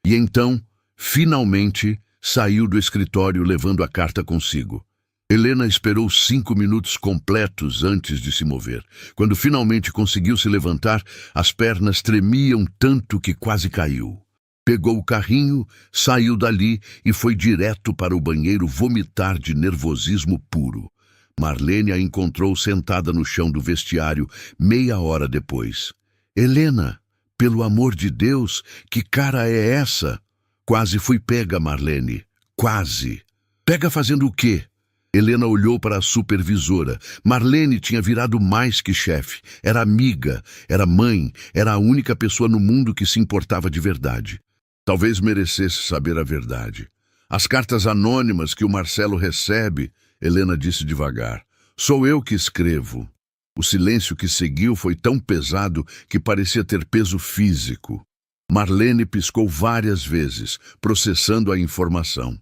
E então, finalmente, saiu do escritório levando a carta consigo. Helena esperou 5 minutos completos antes de se mover. Quando finalmente conseguiu se levantar, as pernas tremiam tanto que quase caiu. Pegou o carrinho, saiu dali e foi direto para o banheiro vomitar de nervosismo puro. Marlene a encontrou sentada no chão do vestiário meia hora depois. "Helena, pelo amor de Deus, que cara é essa?" "Quase fui pega, Marlene. Quase." "Pega fazendo o quê?" Helena olhou para a supervisora. Marlene tinha virado mais que chefe. Era amiga, era mãe, era a única pessoa no mundo que se importava de verdade. Talvez merecesse saber a verdade. "As cartas anônimas que o Marcelo recebe," Helena disse devagar. "Sou eu que escrevo." O silêncio que seguiu foi tão pesado que parecia ter peso físico. Marlene piscou várias vezes, processando a informação.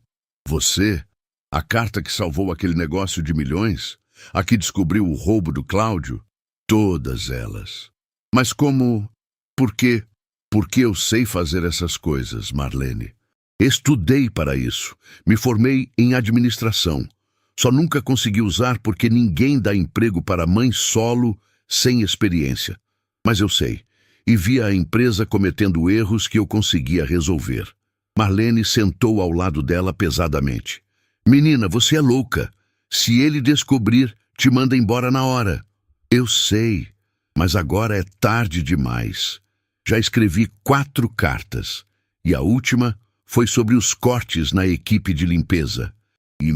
"Você? A carta que salvou aquele negócio de milhões? A que descobriu o roubo do Cláudio?" "Todas elas." "Mas como? Por quê?" "Porque eu sei fazer essas coisas, Marlene. Estudei para isso. Me formei em administração. Só nunca consegui usar porque ninguém dá emprego para mãe solo sem experiência. Mas eu sei. E vi a empresa cometendo erros que eu conseguia resolver." Marlene sentou ao lado dela pesadamente. "Menina, você é louca. Se ele descobrir, te manda embora na hora." "Eu sei, mas agora é tarde demais. Já escrevi 4 cartas. E a última foi sobre os cortes na equipe de limpeza." "E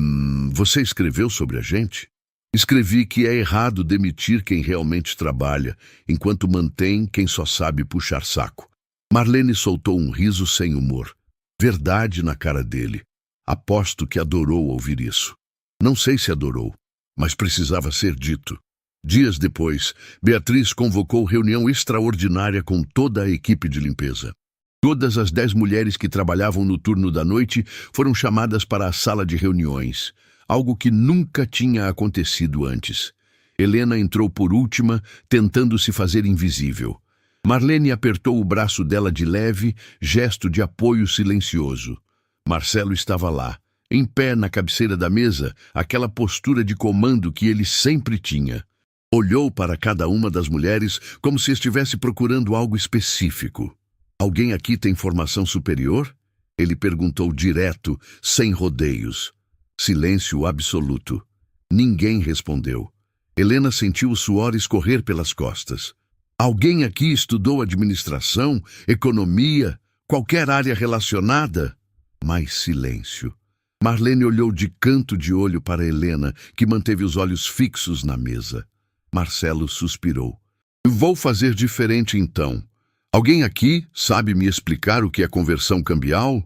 você escreveu sobre a gente?" "Escrevi que é errado demitir quem realmente trabalha, enquanto mantém quem só sabe puxar saco." Marlene soltou um riso sem humor. Verdade na cara dele. Aposto que adorou ouvir isso. Não sei se adorou, mas precisava ser dito. Dias depois, Beatriz convocou reunião extraordinária com toda a equipe de limpeza. Todas as 10 mulheres que trabalhavam no turno da noite foram chamadas para a sala de reuniões, algo que nunca tinha acontecido antes. Helena entrou por última, tentando se fazer invisível. Marlene apertou o braço dela de leve, gesto de apoio silencioso. Marcelo estava lá, em pé na cabeceira da mesa, aquela postura de comando que ele sempre tinha. Olhou para cada uma das mulheres como se estivesse procurando algo específico. "Alguém aqui tem formação superior?" Ele perguntou direto, sem rodeios. Silêncio absoluto. Ninguém respondeu. Helena sentiu o suor escorrer pelas costas. "Alguém aqui estudou administração, economia, qualquer área relacionada?" Mais silêncio. Marlene olhou de canto de olho para Helena, que manteve os olhos fixos na mesa. Marcelo suspirou. Vou fazer diferente então. Alguém aqui sabe me explicar o que é conversão cambial?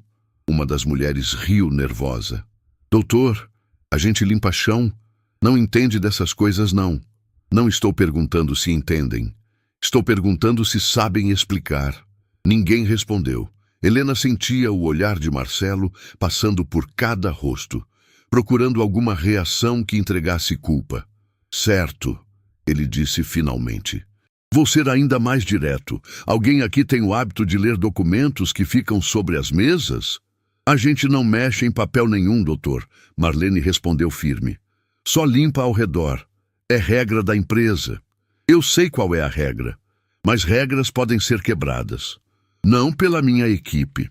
Uma das mulheres riu nervosa. Doutor, a gente limpa chão. Não entende dessas coisas, não. Não estou perguntando se entendem. Estou perguntando se sabem explicar. Ninguém respondeu. Helena sentia o olhar de Marcelo passando por cada rosto, procurando alguma reação que entregasse culpa. Certo, ele disse finalmente. Vou ser ainda mais direto. Alguém aqui tem o hábito de ler documentos que ficam sobre as mesas? A gente não mexe em papel nenhum, doutor, Marlene respondeu firme. Só limpa ao redor. É regra da empresa. Eu sei qual é a regra, mas regras podem ser quebradas. Não pela minha equipe.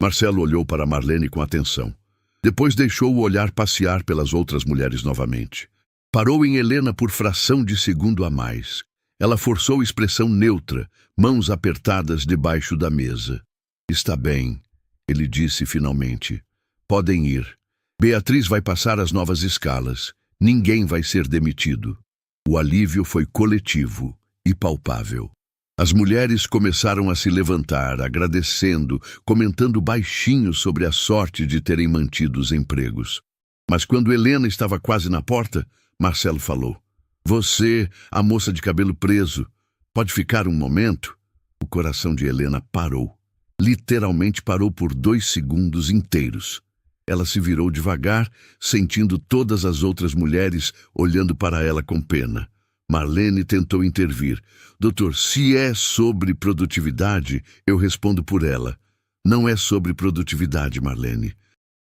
Marcelo olhou para Marlene com atenção. Depois deixou o olhar passear pelas outras mulheres novamente. Parou em Helena por fração de segundo a mais. Ela forçou expressão neutra, mãos apertadas debaixo da mesa. Está bem, ele disse finalmente. Podem ir. Beatriz vai passar as novas escalas. Ninguém vai ser demitido. O alívio foi coletivo e palpável. As mulheres começaram a se levantar, agradecendo, comentando baixinho sobre a sorte de terem mantido os empregos. Mas quando Helena estava quase na porta, Marcelo falou. Você, a moça de cabelo preso, pode ficar um momento? O coração de Helena parou. Literalmente parou por 2 segundos inteiros. Ela se virou devagar, sentindo todas as outras mulheres olhando para ela com pena. Marlene tentou intervir. Doutor, se é sobre produtividade, eu respondo por ela. Não é sobre produtividade, Marlene.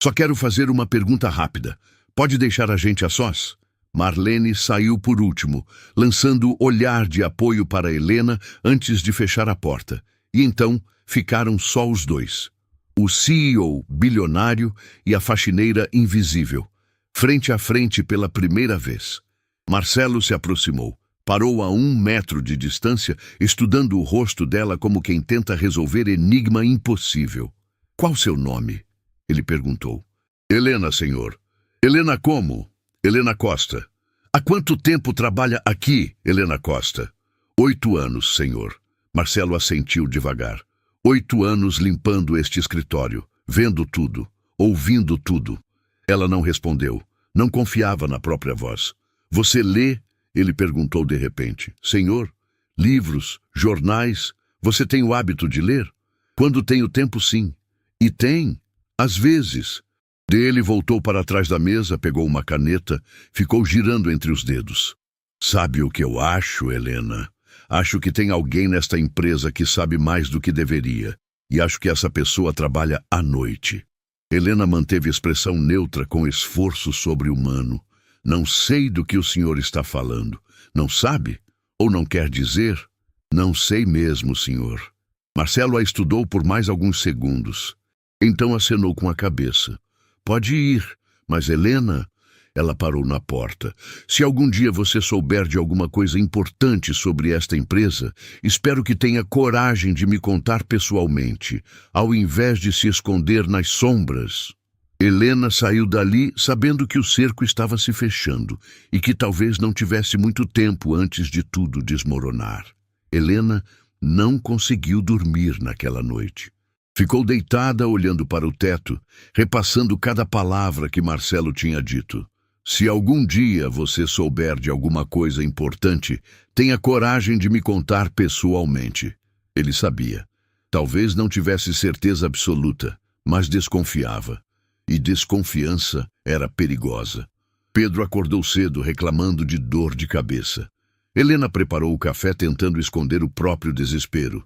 Só quero fazer uma pergunta rápida. Pode deixar a gente a sós? Marlene saiu por último, lançando olhar de apoio para Helena antes de fechar a porta. E então ficaram só os dois. O CEO bilionário e a faxineira invisível, frente a frente pela primeira vez. Marcelo se aproximou. Parou a 1 metro de distância, estudando o rosto dela como quem tenta resolver enigma impossível. Qual seu nome? Ele perguntou. Helena, senhor. Helena como? Helena Costa. Há quanto tempo trabalha aqui, Helena Costa? 8 anos, senhor. Marcelo assentiu devagar. 8 anos limpando este escritório, vendo tudo, ouvindo tudo. Ela não respondeu. Não confiava na própria voz. Você lê? Ele perguntou de repente. Senhor, livros, jornais, você tem o hábito de ler? Quando tenho tempo, sim. E tem, às vezes. Dele voltou para trás da mesa, pegou uma caneta, ficou girando entre os dedos. Sabe o que eu acho, Helena? Acho que tem alguém nesta empresa que sabe mais do que deveria. E acho que essa pessoa trabalha à noite. Helena manteve expressão neutra com esforço sobre-humano. Não sei do que o senhor está falando. Não sabe? Ou não quer dizer? Não sei mesmo, senhor. Marcelo a estudou por mais alguns segundos. Então acenou com a cabeça. Pode ir, mas Helena... Ela parou na porta. Se algum dia você souber de alguma coisa importante sobre esta empresa, espero que tenha coragem de me contar pessoalmente, ao invés de se esconder nas sombras. Helena saiu dali sabendo que o cerco estava se fechando e que talvez não tivesse muito tempo antes de tudo desmoronar. Helena não conseguiu dormir naquela noite. Ficou deitada olhando para o teto, repassando cada palavra que Marcelo tinha dito. Se algum dia você souber de alguma coisa importante, tenha coragem de me contar pessoalmente. Ele sabia. Talvez não tivesse certeza absoluta, mas desconfiava. E desconfiança era perigosa. Pedro acordou cedo, reclamando de dor de cabeça. Helena preparou o café tentando esconder o próprio desespero.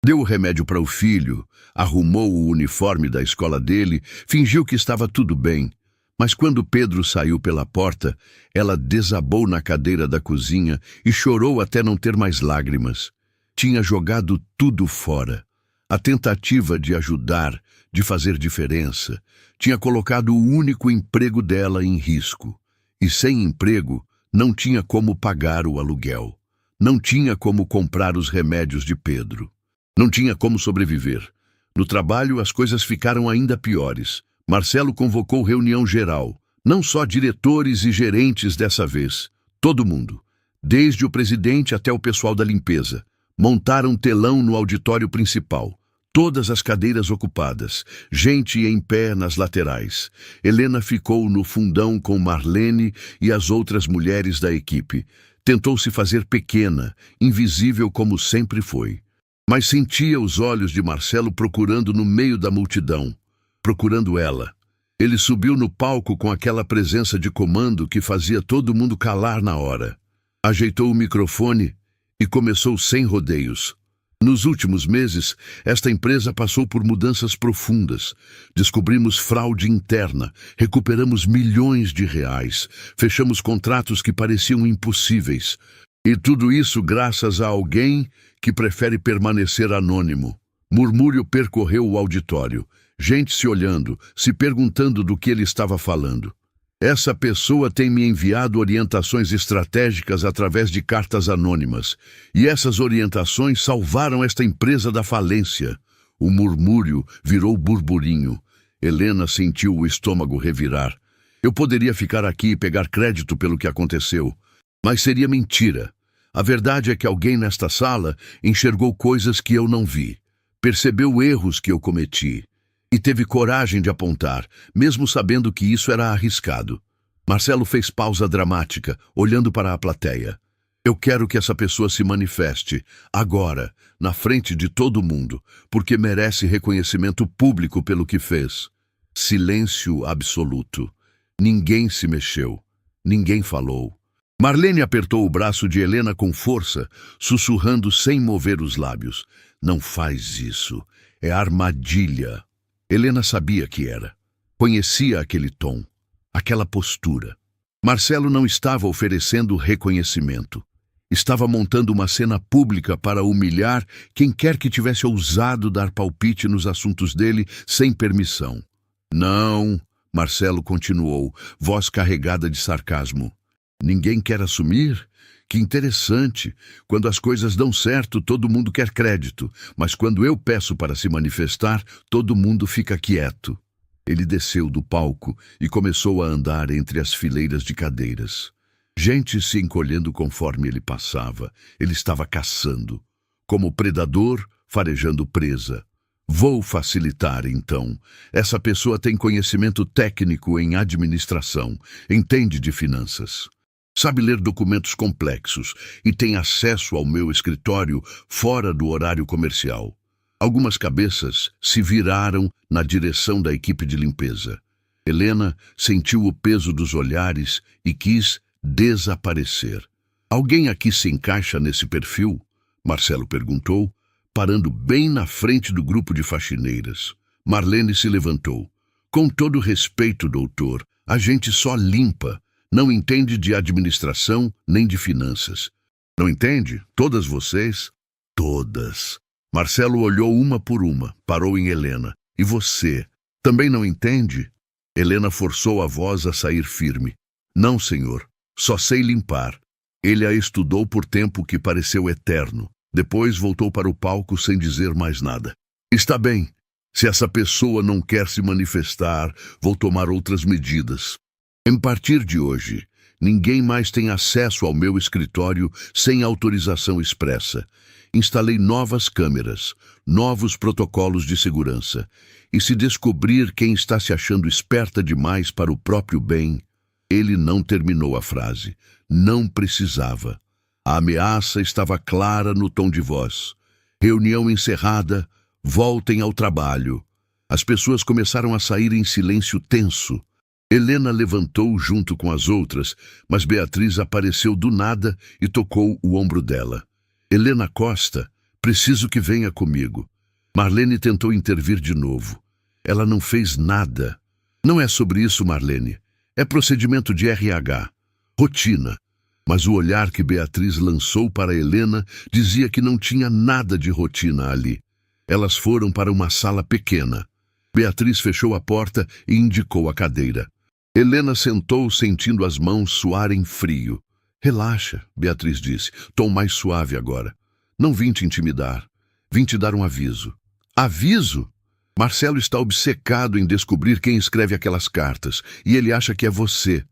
Deu o remédio para o filho, arrumou o uniforme da escola dele, fingiu que estava tudo bem. Mas quando Pedro saiu pela porta, ela desabou na cadeira da cozinha e chorou até não ter mais lágrimas. Tinha jogado tudo fora. A tentativa de ajudar, de fazer diferença, tinha colocado o único emprego dela em risco. E sem emprego, não tinha como pagar o aluguel. Não tinha como comprar os remédios de Pedro. Não tinha como sobreviver. No trabalho, as coisas ficaram ainda piores. Marcelo convocou reunião geral. Não só diretores e gerentes dessa vez. Todo mundo. Desde o presidente até o pessoal da limpeza. Montaram telão no auditório principal. Todas as cadeiras ocupadas. Gente em pé nas laterais. Helena ficou no fundão com Marlene e as outras mulheres da equipe. Tentou se fazer pequena, invisível como sempre foi. Mas sentia os olhos de Marcelo procurando no meio da multidão. Procurando ela. Ele subiu no palco com aquela presença de comando que fazia todo mundo calar na hora. Ajeitou o microfone e começou sem rodeios. Nos últimos meses, esta empresa passou por mudanças profundas. Descobrimos fraude interna, recuperamos milhões de reais, fechamos contratos que pareciam impossíveis. E tudo isso graças a alguém que prefere permanecer anônimo. Murmúrio percorreu o auditório. Gente se olhando, se perguntando do que ele estava falando. Essa pessoa tem me enviado orientações estratégicas através de cartas anônimas. E essas orientações salvaram esta empresa da falência. O murmúrio virou burburinho. Helena sentiu o estômago revirar. Eu poderia ficar aqui e pegar crédito pelo que aconteceu. Mas seria mentira. A verdade é que alguém nesta sala enxergou coisas que eu não vi. Percebeu erros que eu cometi. E teve coragem de apontar, mesmo sabendo que isso era arriscado. Marcelo fez pausa dramática, olhando para a plateia. Eu quero que essa pessoa se manifeste, agora, na frente de todo mundo, porque merece reconhecimento público pelo que fez. Silêncio absoluto. Ninguém se mexeu. Ninguém falou. Marlene apertou o braço de Helena com força, sussurrando sem mover os lábios. Não faz isso. É armadilha. Helena sabia que era. Conhecia aquele tom, aquela postura. Marcelo não estava oferecendo reconhecimento. Estava montando uma cena pública para humilhar quem quer que tivesse ousado dar palpite nos assuntos dele sem permissão. Não, Marcelo continuou, voz carregada de sarcasmo. Ninguém quer assumir? Que interessante. Quando as coisas dão certo, todo mundo quer crédito. Mas quando eu peço para se manifestar, todo mundo fica quieto. Ele desceu do palco e começou a andar entre as fileiras de cadeiras. Gente se encolhendo conforme ele passava. Ele estava caçando. Como predador, farejando presa. Vou facilitar, então. Essa pessoa tem conhecimento técnico em administração. Entende de finanças. Sabe ler documentos complexos e tem acesso ao meu escritório fora do horário comercial. Algumas cabeças se viraram na direção da equipe de limpeza. Helena sentiu o peso dos olhares e quis desaparecer. Alguém aqui se encaixa nesse perfil? Marcelo perguntou, parando bem na frente do grupo de faxineiras. Marlene se levantou. Com todo respeito, doutor, a gente só limpa. Não entende de administração nem de finanças. Não entende? Todas vocês? Todas. Marcelo olhou uma por uma, parou em Helena. E você? Também não entende? Helena forçou a voz a sair firme. Não, senhor. Só sei limpar. Ele a estudou por tempo que pareceu eterno. Depois voltou para o palco sem dizer mais nada. Está bem. Se essa pessoa não quer se manifestar, vou tomar outras medidas. A partir de hoje, ninguém mais tem acesso ao meu escritório sem autorização expressa. Instalei novas câmeras, novos protocolos de segurança. E se descobrir quem está se achando esperta demais para o próprio bem... Ele não terminou a frase. Não precisava. A ameaça estava clara no tom de voz. Reunião encerrada, voltem ao trabalho. As pessoas começaram a sair em silêncio tenso. Helena levantou junto com as outras, mas Beatriz apareceu do nada e tocou o ombro dela. Helena Costa, preciso que venha comigo. Marlene tentou intervir de novo. Ela não fez nada. Não é sobre isso, Marlene. É procedimento de RH. Rotina. Mas o olhar que Beatriz lançou para Helena dizia que não tinha nada de rotina ali. Elas foram para uma sala pequena. Beatriz fechou a porta e indicou a cadeira. Helena sentou sentindo as mãos suarem frio. Relaxa, Beatriz disse, tom mais suave agora. Não vim te intimidar. Vim te dar um aviso. Aviso? Marcelo está obcecado em descobrir quem escreve aquelas cartas, e ele acha que é você.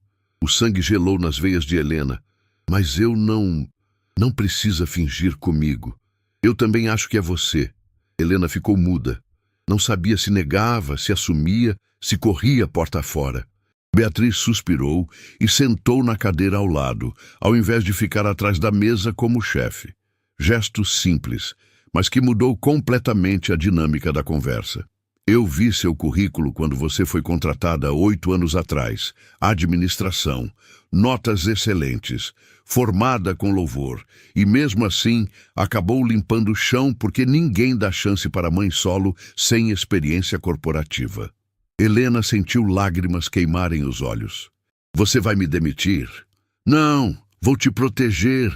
O sangue gelou nas veias de Helena. Mas eu não precisa fingir comigo. Eu também acho que é você. Helena ficou muda. Não sabia se negava, se assumia, se corria porta fora. Beatriz suspirou e sentou na cadeira ao lado, ao invés de ficar atrás da mesa como chefe. Gesto simples, mas que mudou completamente a dinâmica da conversa. Eu vi seu currículo quando você foi contratada 8 anos atrás. Administração, notas excelentes, formada com louvor. E mesmo assim, acabou limpando o chão porque ninguém dá chance para mãe solo sem experiência corporativa. Helena sentiu lágrimas queimarem os olhos. Você vai me demitir? Não, vou te proteger.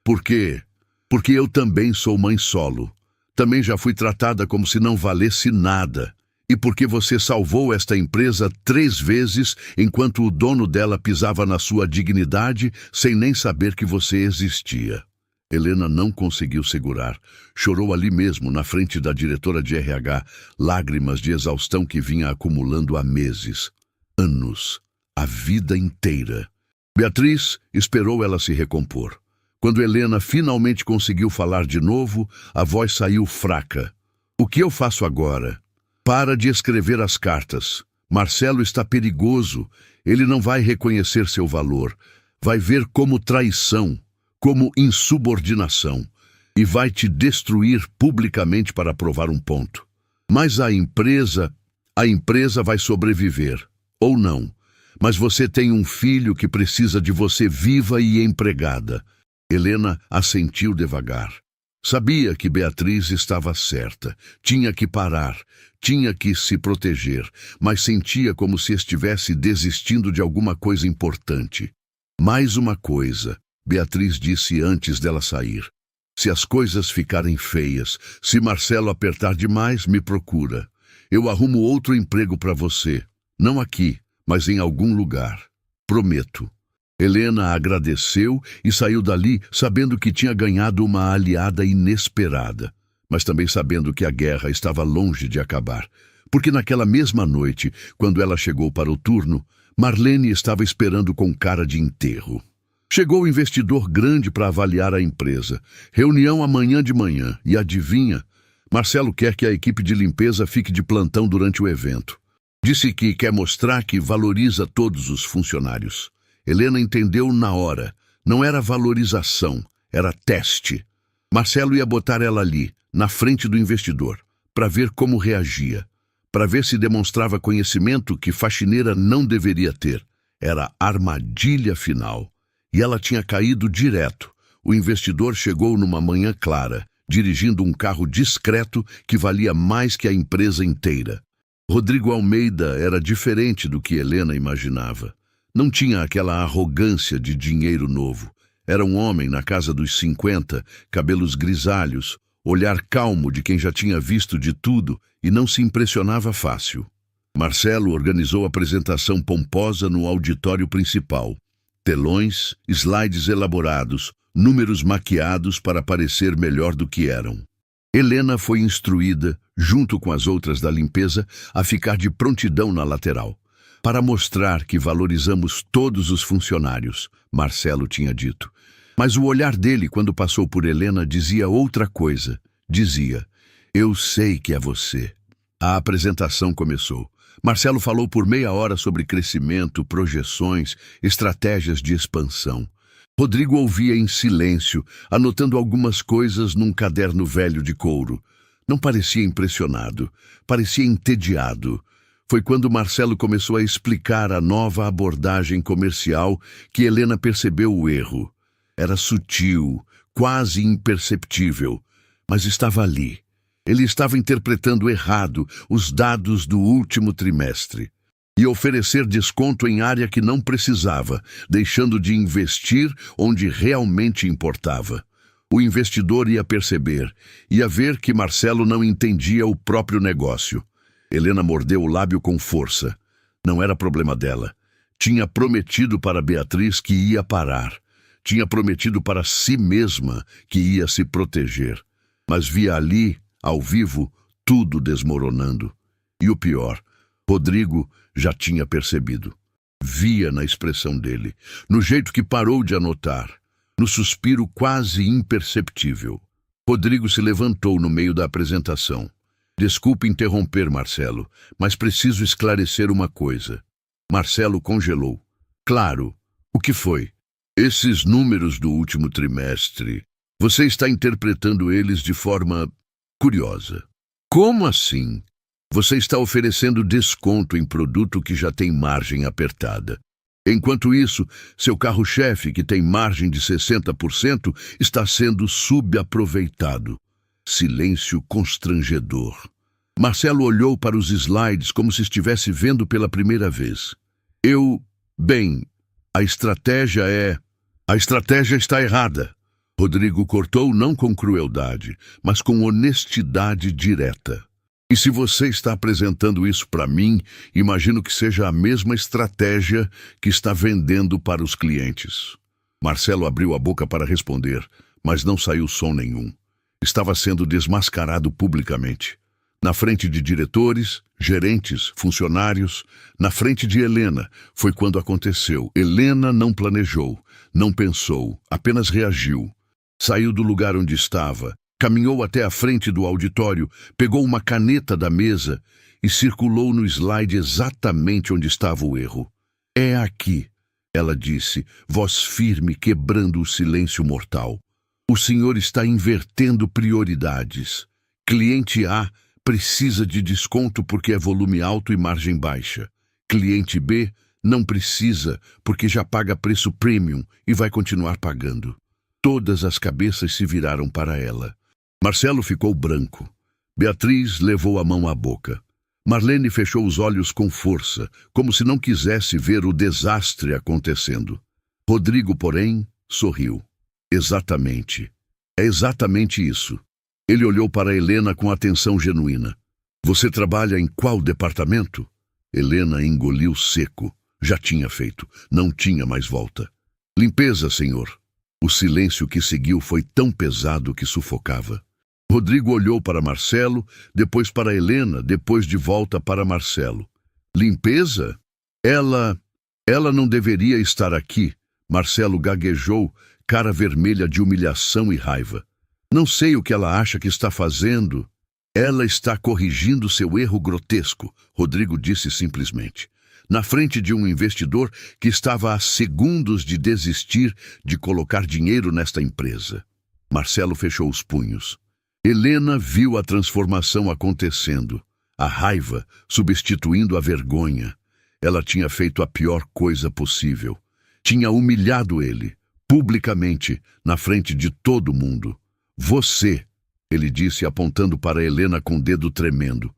Por quê? Porque eu também sou mãe solo. Também já fui tratada como se não valesse nada. E porque você salvou esta empresa 3 vezes enquanto o dono dela pisava na sua dignidade sem nem saber que você existia. Helena não conseguiu segurar. Chorou ali mesmo, na frente da diretora de RH, lágrimas de exaustão que vinha acumulando há meses. Anos. A vida inteira. Beatriz esperou ela se recompor. Quando Helena finalmente conseguiu falar de novo, a voz saiu fraca. O que eu faço agora? Para de escrever as cartas. Marcelo está perigoso. Ele não vai reconhecer seu valor. Vai ver como traição, como insubordinação, e vai te destruir publicamente para provar um ponto. Mas a empresa vai sobreviver, ou não. Mas você tem um filho que precisa de você viva e empregada. Helena assentiu devagar. Sabia que Beatriz estava certa. Tinha que parar, tinha que se proteger, mas sentia como se estivesse desistindo de alguma coisa importante. Mais uma coisa. Beatriz disse antes dela sair. Se as coisas ficarem feias, se Marcelo apertar demais, me procura. Eu arrumo outro emprego para você. Não aqui, mas em algum lugar. Prometo. Helena agradeceu e saiu dali sabendo que tinha ganhado uma aliada inesperada, mas também sabendo que a guerra estava longe de acabar. Porque naquela mesma noite, quando ela chegou para o turno, Marlene estava esperando com cara de enterro. Chegou o investidor grande para avaliar a empresa. Reunião amanhã de manhã. E adivinha? Marcelo quer que a equipe de limpeza fique de plantão durante o evento. Disse que quer mostrar que valoriza todos os funcionários. Helena entendeu na hora. Não era valorização, era teste. Marcelo ia botar ela ali, na frente do investidor, para ver como reagia. Para ver se demonstrava conhecimento que faxineira não deveria ter. Era a armadilha final. E ela tinha caído direto. O investidor chegou numa manhã clara, dirigindo um carro discreto que valia mais que a empresa inteira. Rodrigo Almeida era diferente do que Helena imaginava. Não tinha aquela arrogância de dinheiro novo. Era um homem na casa dos 50, cabelos grisalhos, olhar calmo de quem já tinha visto de tudo e não se impressionava fácil. Marcelo organizou a apresentação pomposa no auditório principal. Telões, slides elaborados, números maquiados para parecer melhor do que eram. Helena foi instruída, junto com as outras da limpeza, a ficar de prontidão na lateral. Para mostrar que valorizamos todos os funcionários, Marcelo tinha dito. Mas o olhar dele, quando passou por Helena, dizia outra coisa. Dizia, eu sei que é você. A apresentação começou. Marcelo falou por meia hora sobre crescimento, projeções, estratégias de expansão. Rodrigo ouvia em silêncio, anotando algumas coisas num caderno velho de couro. Não parecia impressionado, parecia entediado. Foi quando Marcelo começou a explicar a nova abordagem comercial que Helena percebeu o erro. Era sutil, quase imperceptível, mas estava ali. Ele estava interpretando errado os dados do último trimestre e oferecer desconto em área que não precisava, deixando de investir onde realmente importava. O investidor ia perceber, ia ver que Marcelo não entendia o próprio negócio. Helena mordeu o lábio com força. Não era problema dela. Tinha prometido para Beatriz que ia parar. Tinha prometido para si mesma que ia se proteger. Mas via ali, ao vivo, tudo desmoronando. E o pior, Rodrigo já tinha percebido. Via na expressão dele, no jeito que parou de anotar, no suspiro quase imperceptível. Rodrigo se levantou no meio da apresentação. Desculpe interromper, Marcelo, mas preciso esclarecer uma coisa. Marcelo congelou. Claro. O que foi? Esses números do último trimestre, você está interpretando eles de forma curiosa. Como assim? Você está oferecendo desconto em produto que já tem margem apertada. Enquanto isso, seu carro-chefe, que tem margem de 60%, está sendo subaproveitado. Silêncio constrangedor. Marcelo olhou para os slides como se estivesse vendo pela primeira vez. Bem, a estratégia está errada. Rodrigo cortou não com crueldade, mas com honestidade direta. E se você está apresentando isso para mim, imagino que seja a mesma estratégia que está vendendo para os clientes. Marcelo abriu a boca para responder, mas não saiu som nenhum. Estava sendo desmascarado publicamente. Na frente de diretores, gerentes, funcionários, na frente de Helena, foi quando aconteceu. Helena não planejou, não pensou, apenas reagiu. Saiu do lugar onde estava, caminhou até a frente do auditório, pegou uma caneta da mesa e circulou no slide exatamente onde estava o erro. É aqui, ela disse, voz firme quebrando o silêncio mortal. O senhor está invertendo prioridades. Cliente A precisa de desconto porque é volume alto e margem baixa. Cliente B não precisa porque já paga preço premium e vai continuar pagando. Todas as cabeças se viraram para ela. Marcelo ficou branco. Beatriz levou a mão à boca. Marlene fechou os olhos com força, como se não quisesse ver o desastre acontecendo. Rodrigo, porém, sorriu. Exatamente. É exatamente isso. Ele olhou para Helena com atenção genuína. Você trabalha em qual departamento? Helena engoliu seco. Já tinha feito. Não tinha mais volta. Limpeza, senhor. O silêncio que seguiu foi tão pesado que sufocava. Rodrigo olhou para Marcelo, depois para Helena, depois de volta para Marcelo. Limpeza? Ela não deveria estar aqui. Marcelo gaguejou, cara vermelha de humilhação e raiva. Não sei o que ela acha que está fazendo. Ela está corrigindo seu erro grotesco, Rodrigo disse simplesmente. Na frente de um investidor que estava a segundos de desistir de colocar dinheiro nesta empresa. Marcelo fechou os punhos. Helena viu a transformação acontecendo, a raiva substituindo a vergonha. Ela tinha feito a pior coisa possível. Tinha humilhado ele, publicamente, na frente de todo mundo. Você, ele disse apontando para Helena com o dedo tremendo.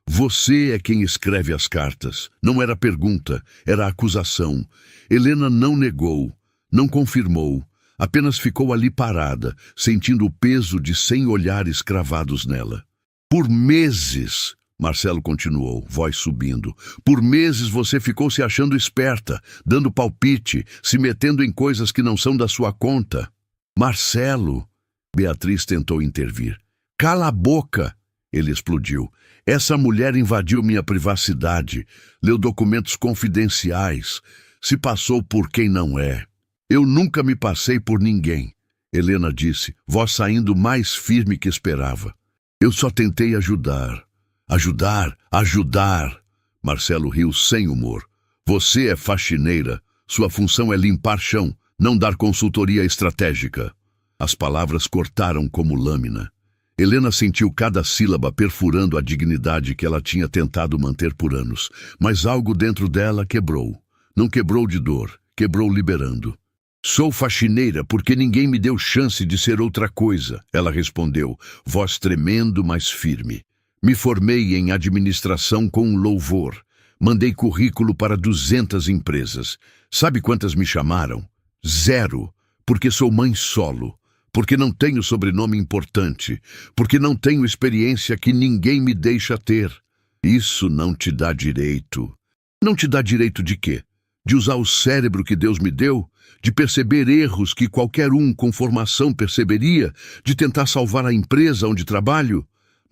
Você é quem escreve as cartas. Não era pergunta, era acusação. Helena não negou, não confirmou. Apenas ficou ali parada, sentindo o peso de 100 olhares cravados nela. Por meses, Marcelo continuou, voz subindo, por meses você ficou se achando esperta, dando palpite, se metendo em coisas que não são da sua conta. Marcelo, Beatriz tentou intervir. Cala a boca, ele explodiu. Essa mulher invadiu minha privacidade, leu documentos confidenciais, se passou por quem não é. Eu nunca me passei por ninguém, Helena disse, voz saindo mais firme que esperava. Eu só tentei ajudar. Ajudar. Marcelo riu sem humor. Você é faxineira. Sua função é limpar chão, não dar consultoria estratégica. As palavras cortaram como lâmina. Helena sentiu cada sílaba perfurando a dignidade que ela tinha tentado manter por anos, mas algo dentro dela quebrou. Não quebrou de dor, quebrou liberando. Sou faxineira porque ninguém me deu chance de ser outra coisa, ela respondeu, voz tremendo, mas firme. Me formei em administração com louvor. Mandei currículo para 200 empresas. Sabe quantas me chamaram? 0, porque sou mãe solo. Porque não tenho sobrenome importante, porque não tenho experiência que ninguém me deixa ter. Isso não te dá direito. Não te dá direito de quê? De usar o cérebro que Deus me deu? De perceber erros que qualquer um com formação perceberia? De tentar salvar a empresa onde trabalho?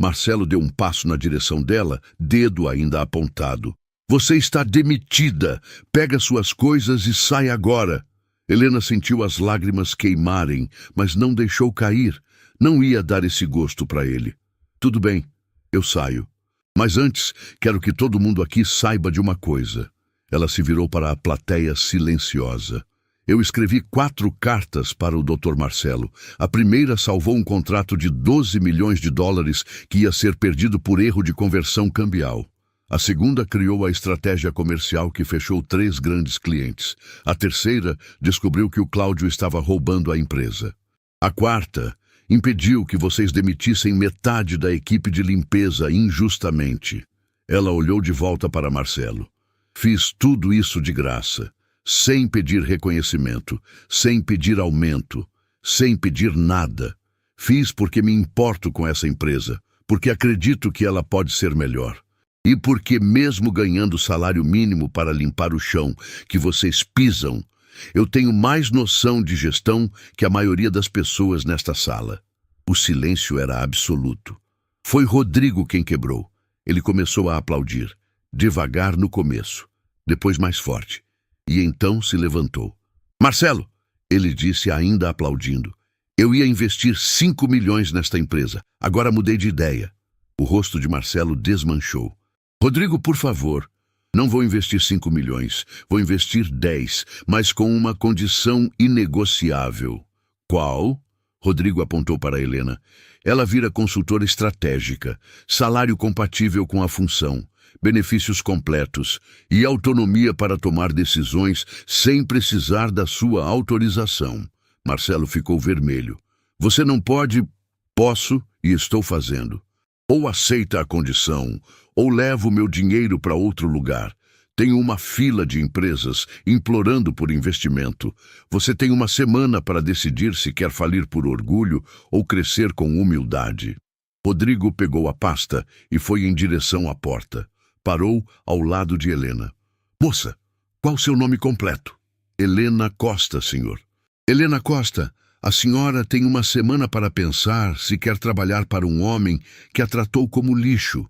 Marcelo deu um passo na direção dela, dedo ainda apontado. Você está demitida. Pega suas coisas e sai agora. Helena sentiu as lágrimas queimarem, mas não deixou cair. Não ia dar esse gosto para ele. Tudo bem, eu saio. Mas antes, quero que todo mundo aqui saiba de uma coisa. Ela se virou para a plateia silenciosa. Eu escrevi 4 cartas para o Dr. Marcelo. A primeira salvou um contrato de 12 milhões de dólares que ia ser perdido por erro de conversão cambial. A segunda criou a estratégia comercial que fechou 3 grandes clientes. A terceira descobriu que o Cláudio estava roubando a empresa. A quarta impediu que vocês demitissem metade da equipe de limpeza injustamente. Ela olhou de volta para Marcelo. Fiz tudo isso de graça, sem pedir reconhecimento, sem pedir aumento, sem pedir nada. Fiz porque me importo com essa empresa, porque acredito que ela pode ser melhor. E porque mesmo ganhando salário mínimo para limpar o chão que vocês pisam, eu tenho mais noção de gestão que a maioria das pessoas nesta sala. O silêncio era absoluto. Foi Rodrigo quem quebrou. Ele começou a aplaudir, devagar no começo, depois mais forte. E então se levantou. Marcelo, ele disse ainda aplaudindo. Eu ia investir 5 milhões nesta empresa. Agora mudei de ideia. O rosto de Marcelo desmanchou. Rodrigo, por favor, não vou investir 5 milhões. Vou investir 10, mas com uma condição inegociável. Qual? Rodrigo apontou para Helena. Ela vira consultora estratégica, salário compatível com a função, benefícios completos e autonomia para tomar decisões sem precisar da sua autorização. Marcelo ficou vermelho. Você não pode... Posso e estou fazendo. Ou aceita a condição, ou levo meu dinheiro para outro lugar. Tenho uma fila de empresas implorando por investimento. Você tem uma semana para decidir se quer falir por orgulho ou crescer com humildade. Rodrigo pegou a pasta e foi em direção à porta. Parou ao lado de Helena. Moça, qual seu nome completo? Helena Costa, senhor. Helena Costa, a senhora tem uma semana para pensar se quer trabalhar para um homem que a tratou como lixo,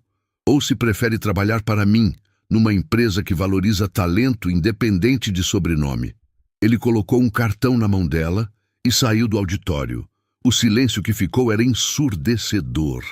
ou se prefere trabalhar para mim, numa empresa que valoriza talento independente de sobrenome. Ele colocou um cartão na mão dela e saiu do auditório. O silêncio que ficou era ensurdecedor.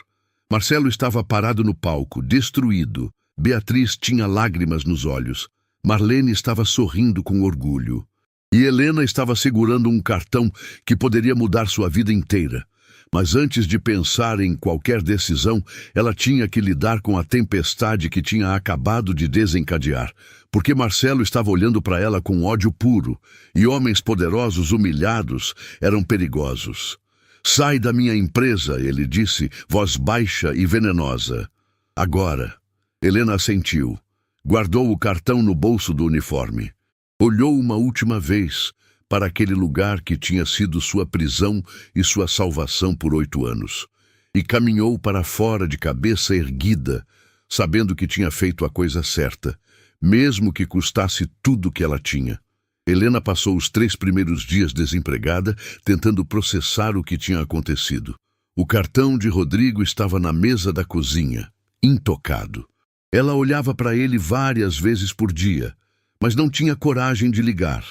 Marcelo estava parado no palco, destruído. Beatriz tinha lágrimas nos olhos. Marlene estava sorrindo com orgulho. E Helena estava segurando um cartão que poderia mudar sua vida inteira. Mas antes de pensar em qualquer decisão, ela tinha que lidar com a tempestade que tinha acabado de desencadear, porque Marcelo estava olhando para ela com ódio puro, e homens poderosos humilhados eram perigosos. Sai da minha empresa, ele disse, voz baixa e venenosa. Agora. Helena assentiu. Guardou o cartão no bolso do uniforme. Olhou uma última vez para aquele lugar que tinha sido sua prisão e sua salvação por 8 anos, e caminhou para fora de cabeça erguida, sabendo que tinha feito a coisa certa, mesmo que custasse tudo que ela tinha. Helena passou os 3 primeiros dias desempregada, tentando processar o que tinha acontecido. O cartão de Rodrigo estava na mesa da cozinha, intocado. Ela olhava para ele várias vezes por dia, mas não tinha coragem de ligar.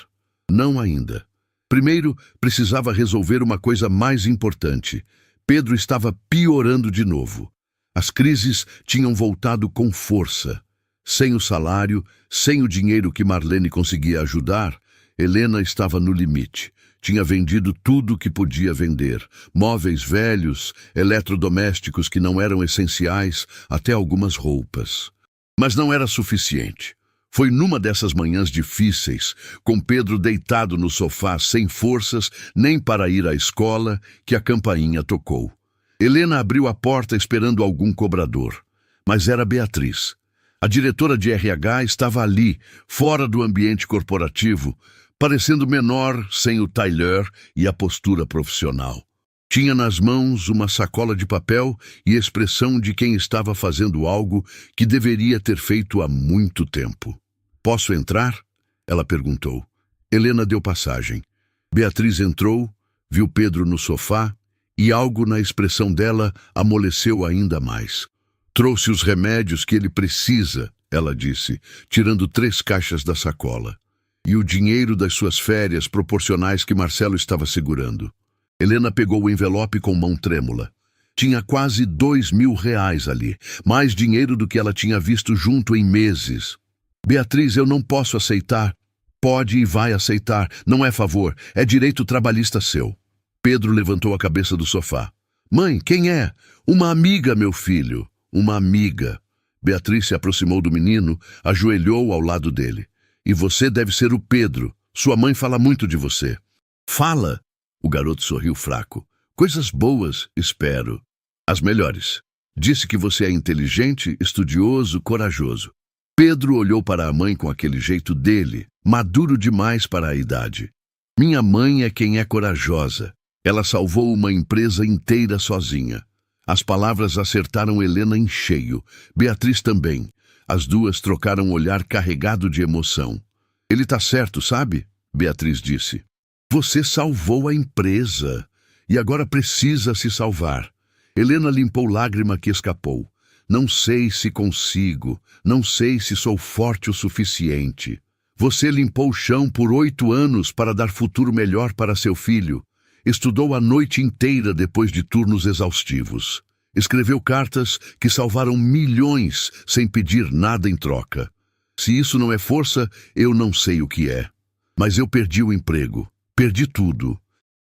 Não ainda. Primeiro, precisava resolver uma coisa mais importante. Pedro estava piorando de novo. As crises tinham voltado com força. Sem o salário, sem o dinheiro que Marlene conseguia ajudar, Helena estava no limite. Tinha vendido tudo que podia vender. Móveis velhos, eletrodomésticos que não eram essenciais, até algumas roupas. Mas não era suficiente. Foi numa dessas manhãs difíceis, com Pedro deitado no sofá sem forças nem para ir à escola, que a campainha tocou. Helena abriu a porta esperando algum cobrador, mas era Beatriz. A diretora de RH estava ali, fora do ambiente corporativo, parecendo menor sem o tailleur e a postura profissional. Tinha nas mãos uma sacola de papel e expressão de quem estava fazendo algo que deveria ter feito há muito tempo. Posso entrar? Ela perguntou. Helena deu passagem. Beatriz entrou, viu Pedro no sofá e algo na expressão dela amoleceu ainda mais. Trouxe os remédios que ele precisa, ela disse, tirando 3 caixas da sacola. E o dinheiro das suas férias proporcionais que Marcelo estava segurando. Helena pegou o envelope com mão trêmula. Tinha quase R$ 2.000 ali, mais dinheiro do que ela tinha visto junto em meses. Beatriz, eu não posso aceitar. Pode e vai aceitar. Não é favor, é direito trabalhista seu. Pedro levantou a cabeça do sofá. Mãe, quem é? Uma amiga, meu filho. Uma amiga. Beatriz se aproximou do menino, ajoelhou ao lado dele. E você deve ser o Pedro. Sua mãe fala muito de você. Fala. O garoto sorriu fraco. Coisas boas, espero. As melhores. Disse que você é inteligente, estudioso, corajoso. Pedro olhou para a mãe com aquele jeito dele, maduro demais para a idade. Minha mãe é quem é corajosa. Ela salvou uma empresa inteira sozinha. As palavras acertaram Helena em cheio. Beatriz também. As duas trocaram um olhar carregado de emoção. Ele tá certo, sabe? Beatriz disse. Você salvou a empresa. E agora precisa se salvar. Helena limpou lágrima que escapou. Não sei se consigo. Não sei se sou forte o suficiente. Você limpou o chão por 8 anos para dar futuro melhor para seu filho. Estudou a noite inteira depois de turnos exaustivos. Escreveu cartas que salvaram milhões sem pedir nada em troca. Se isso não é força, eu não sei o que é. Mas eu perdi o emprego. Perdi tudo.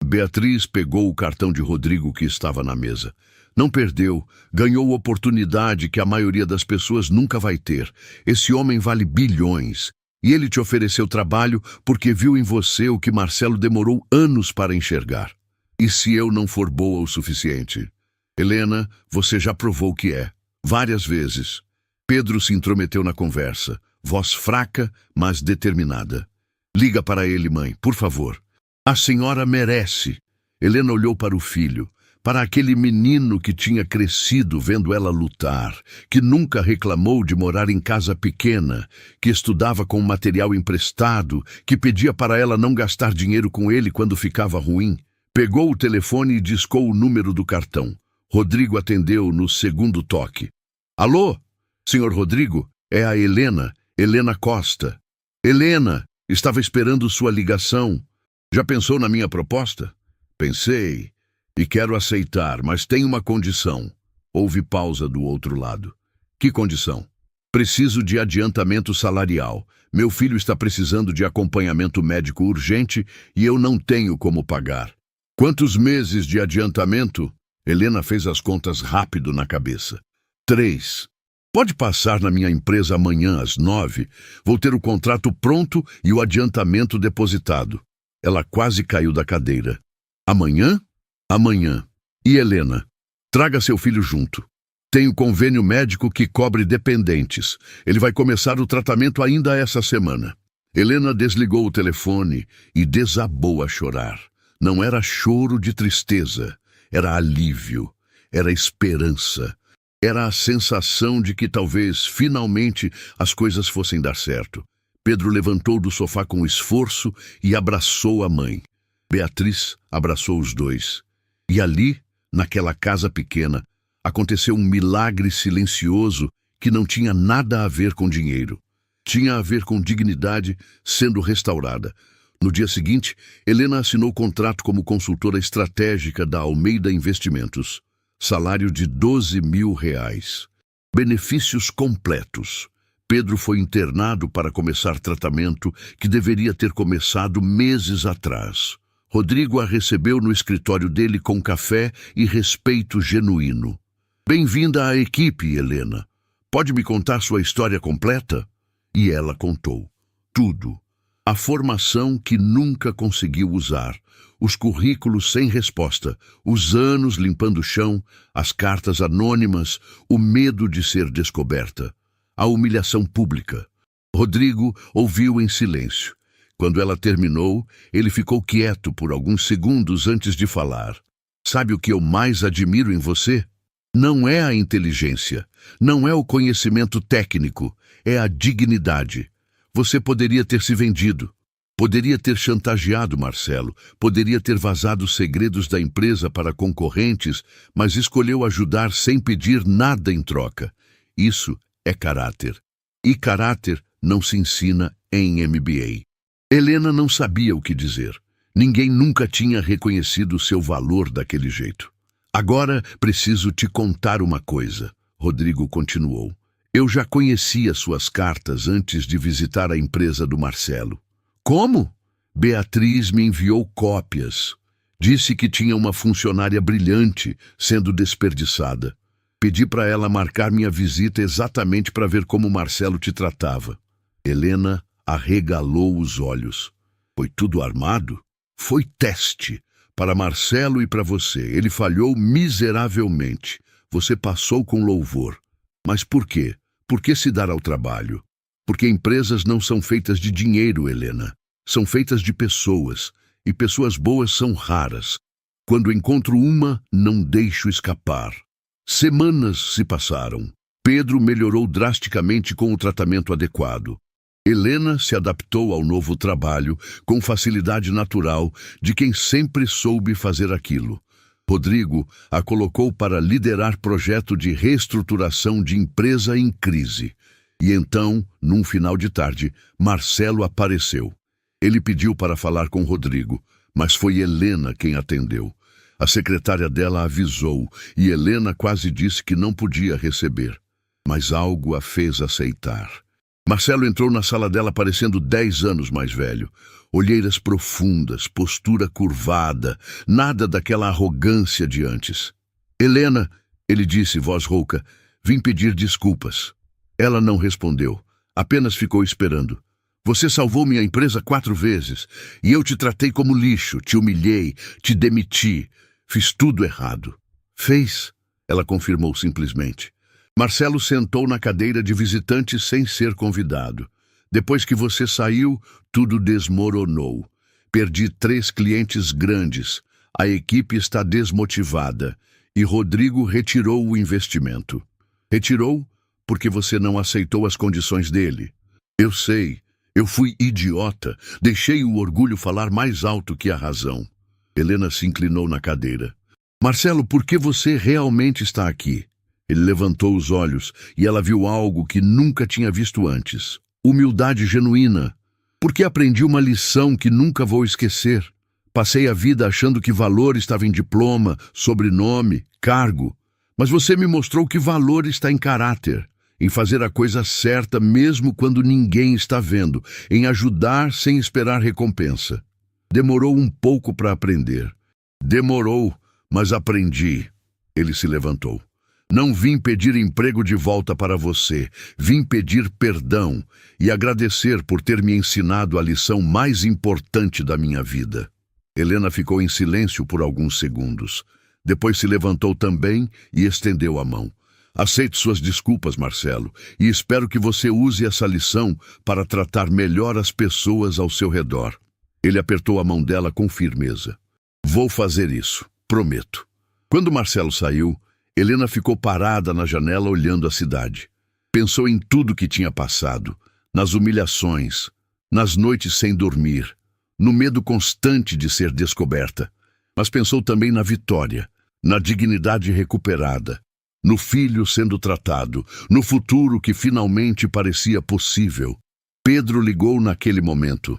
Beatriz pegou o cartão de Rodrigo que estava na mesa. Não perdeu. Ganhou oportunidade que a maioria das pessoas nunca vai ter. Esse homem vale bilhões. E ele te ofereceu trabalho porque viu em você o que Marcelo demorou anos para enxergar. E se eu não for boa o suficiente? Helena, você já provou que é. Várias vezes. Pedro se intrometeu na conversa. Voz fraca, mas determinada. Liga para ele, mãe, por favor. A senhora merece. Helena olhou para o filho. Para aquele menino que tinha crescido vendo ela lutar, que nunca reclamou de morar em casa pequena, que estudava com material emprestado, que pedia para ela não gastar dinheiro com ele quando ficava ruim. Pegou o telefone e discou o número do cartão. Rodrigo atendeu no segundo toque. Alô? Senhor Rodrigo? É a Helena, Helena Costa. Helena, estava esperando sua ligação. Já pensou na minha proposta? Pensei. E quero aceitar, mas tem uma condição. Houve pausa do outro lado. Que condição? Preciso de adiantamento salarial. Meu filho está precisando de acompanhamento médico urgente e eu não tenho como pagar. Quantos meses de adiantamento? Helena fez as contas rápido na cabeça. 3. Pode passar na minha empresa amanhã às 9. Vou ter o contrato pronto e o adiantamento depositado. Ela quase caiu da cadeira. Amanhã? Amanhã. E Helena? Traga seu filho junto. Tenho convênio médico que cobre dependentes. Ele vai começar o tratamento ainda essa semana. Helena desligou o telefone e desabou a chorar. Não era choro de tristeza. Era alívio, era esperança, era a sensação de que talvez, finalmente, as coisas fossem dar certo. Pedro levantou do sofá com esforço e abraçou a mãe. Beatriz abraçou os dois. E ali, naquela casa pequena, aconteceu um milagre silencioso que não tinha nada a ver com dinheiro. Tinha a ver com dignidade sendo restaurada. No dia seguinte, Helena assinou contrato como consultora estratégica da Almeida Investimentos. Salário de R$ 12.000. Benefícios completos. Pedro foi internado para começar tratamento que deveria ter começado meses atrás. Rodrigo a recebeu no escritório dele com café e respeito genuíno. Bem-vinda à equipe, Helena. Pode me contar sua história completa? E ela contou. Tudo. A formação que nunca conseguiu usar, os currículos sem resposta, os anos limpando o chão, as cartas anônimas, o medo de ser descoberta, a humilhação pública. Rodrigo ouviu em silêncio. Quando ela terminou, ele ficou quieto por alguns segundos antes de falar. Sabe o que eu mais admiro em você? Não é a inteligência, não é o conhecimento técnico, é a dignidade. Você poderia ter se vendido, Poderia ter chantageado Marcelo, poderia ter vazado os segredos da empresa para concorrentes, mas escolheu ajudar sem pedir nada em troca. Isso é caráter. E caráter não se ensina em MBA. Helena não sabia o que dizer. Ninguém nunca tinha reconhecido seu valor daquele jeito. Agora preciso te contar uma coisa, Rodrigo continuou. Eu já conhecia suas cartas antes de visitar a empresa do Marcelo. Como? Beatriz me enviou cópias. Disse que tinha uma funcionária brilhante sendo desperdiçada. Pedi para ela marcar minha visita exatamente para ver como Marcelo te tratava. Helena arregalou os olhos. Foi tudo armado? Foi teste. Para Marcelo e para você. Ele falhou miseravelmente. Você passou com louvor. Mas por quê? Por que se dar ao trabalho? Porque empresas não são feitas de dinheiro, Helena. São feitas de pessoas. E pessoas boas são raras. Quando encontro uma, não deixo escapar. Semanas se passaram. Pedro melhorou drasticamente com o tratamento adequado. Helena se adaptou ao novo trabalho com facilidade natural de quem sempre soube fazer aquilo. Rodrigo a colocou para liderar projeto de reestruturação de empresa em crise. E então, num final de tarde, Marcelo apareceu. Ele pediu para falar com Rodrigo, mas foi Helena quem atendeu. A secretária dela avisou e Helena quase disse que não podia receber. Mas algo a fez aceitar. Marcelo entrou na sala dela parecendo 10 anos mais velho. Olheiras profundas, postura curvada, nada daquela arrogância de antes. Helena, ele disse, voz rouca, vim pedir desculpas. Ela não respondeu, apenas ficou esperando. Você salvou minha empresa 4 vezes, e eu te tratei como lixo, te humilhei, te demiti. Fiz tudo errado. Fez, ela confirmou simplesmente. Marcelo sentou na cadeira de visitante sem ser convidado. Depois que você saiu, tudo desmoronou. Perdi 3 clientes grandes. A equipe está desmotivada. E Rodrigo retirou o investimento. Retirou porque você não aceitou as condições dele. Eu sei. Eu fui idiota. Deixei o orgulho falar mais alto que a razão. Helena se inclinou na cadeira. Marcelo, por que você realmente está aqui? Ele levantou os olhos e ela viu algo que nunca tinha visto antes. Humildade genuína. Porque aprendi uma lição que nunca vou esquecer. Passei a vida achando que valor estava em diploma, sobrenome, cargo. Mas você me mostrou que valor está em caráter, em fazer a coisa certa mesmo quando ninguém está vendo, em ajudar sem esperar recompensa. Demorou um pouco para aprender. Demorou, mas aprendi. Ele se levantou. Não vim pedir emprego de volta para você. Vim pedir perdão e agradecer por ter me ensinado a lição mais importante da minha vida. Helena ficou em silêncio por alguns segundos. Depois se levantou também e estendeu a mão. Aceito suas desculpas, Marcelo, e espero que você use essa lição para tratar melhor as pessoas ao seu redor. Ele apertou a mão dela com firmeza. Vou fazer isso, prometo. Quando Marcelo saiu, Helena ficou parada na janela olhando a cidade. Pensou em tudo que tinha passado, nas humilhações, nas noites sem dormir, no medo constante de ser descoberta. Mas pensou também na vitória, na dignidade recuperada, no filho sendo tratado, no futuro que finalmente parecia possível. Pedro ligou naquele momento.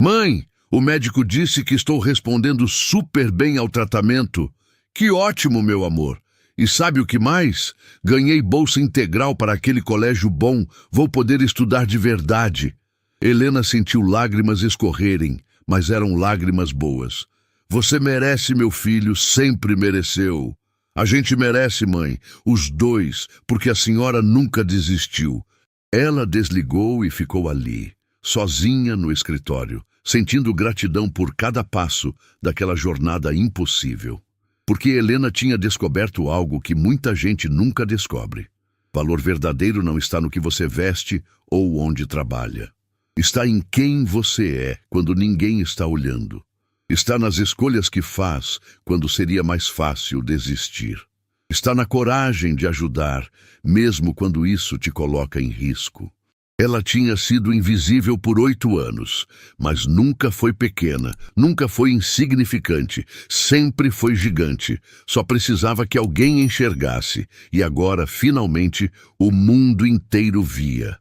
Mãe, o médico disse que estou respondendo super bem ao tratamento. Que ótimo, meu amor. E sabe o que mais? Ganhei bolsa integral para aquele colégio bom. Vou poder estudar de verdade. Helena sentiu lágrimas escorrerem, mas eram lágrimas boas. Você merece, meu filho, sempre mereceu. A gente merece, mãe, os dois, porque a senhora nunca desistiu. Ela desligou e ficou ali, sozinha no escritório, sentindo gratidão por cada passo daquela jornada impossível. Porque Helena tinha descoberto algo que muita gente nunca descobre. Valor verdadeiro não está no que você veste ou onde trabalha. Está em quem você é quando ninguém está olhando. Está nas escolhas que faz quando seria mais fácil desistir. Está na coragem de ajudar, mesmo quando isso te coloca em risco. Ela tinha sido invisível por 8 anos, mas nunca foi pequena, nunca foi insignificante, sempre foi gigante. Só precisava que alguém enxergasse, e agora, finalmente, o mundo inteiro via.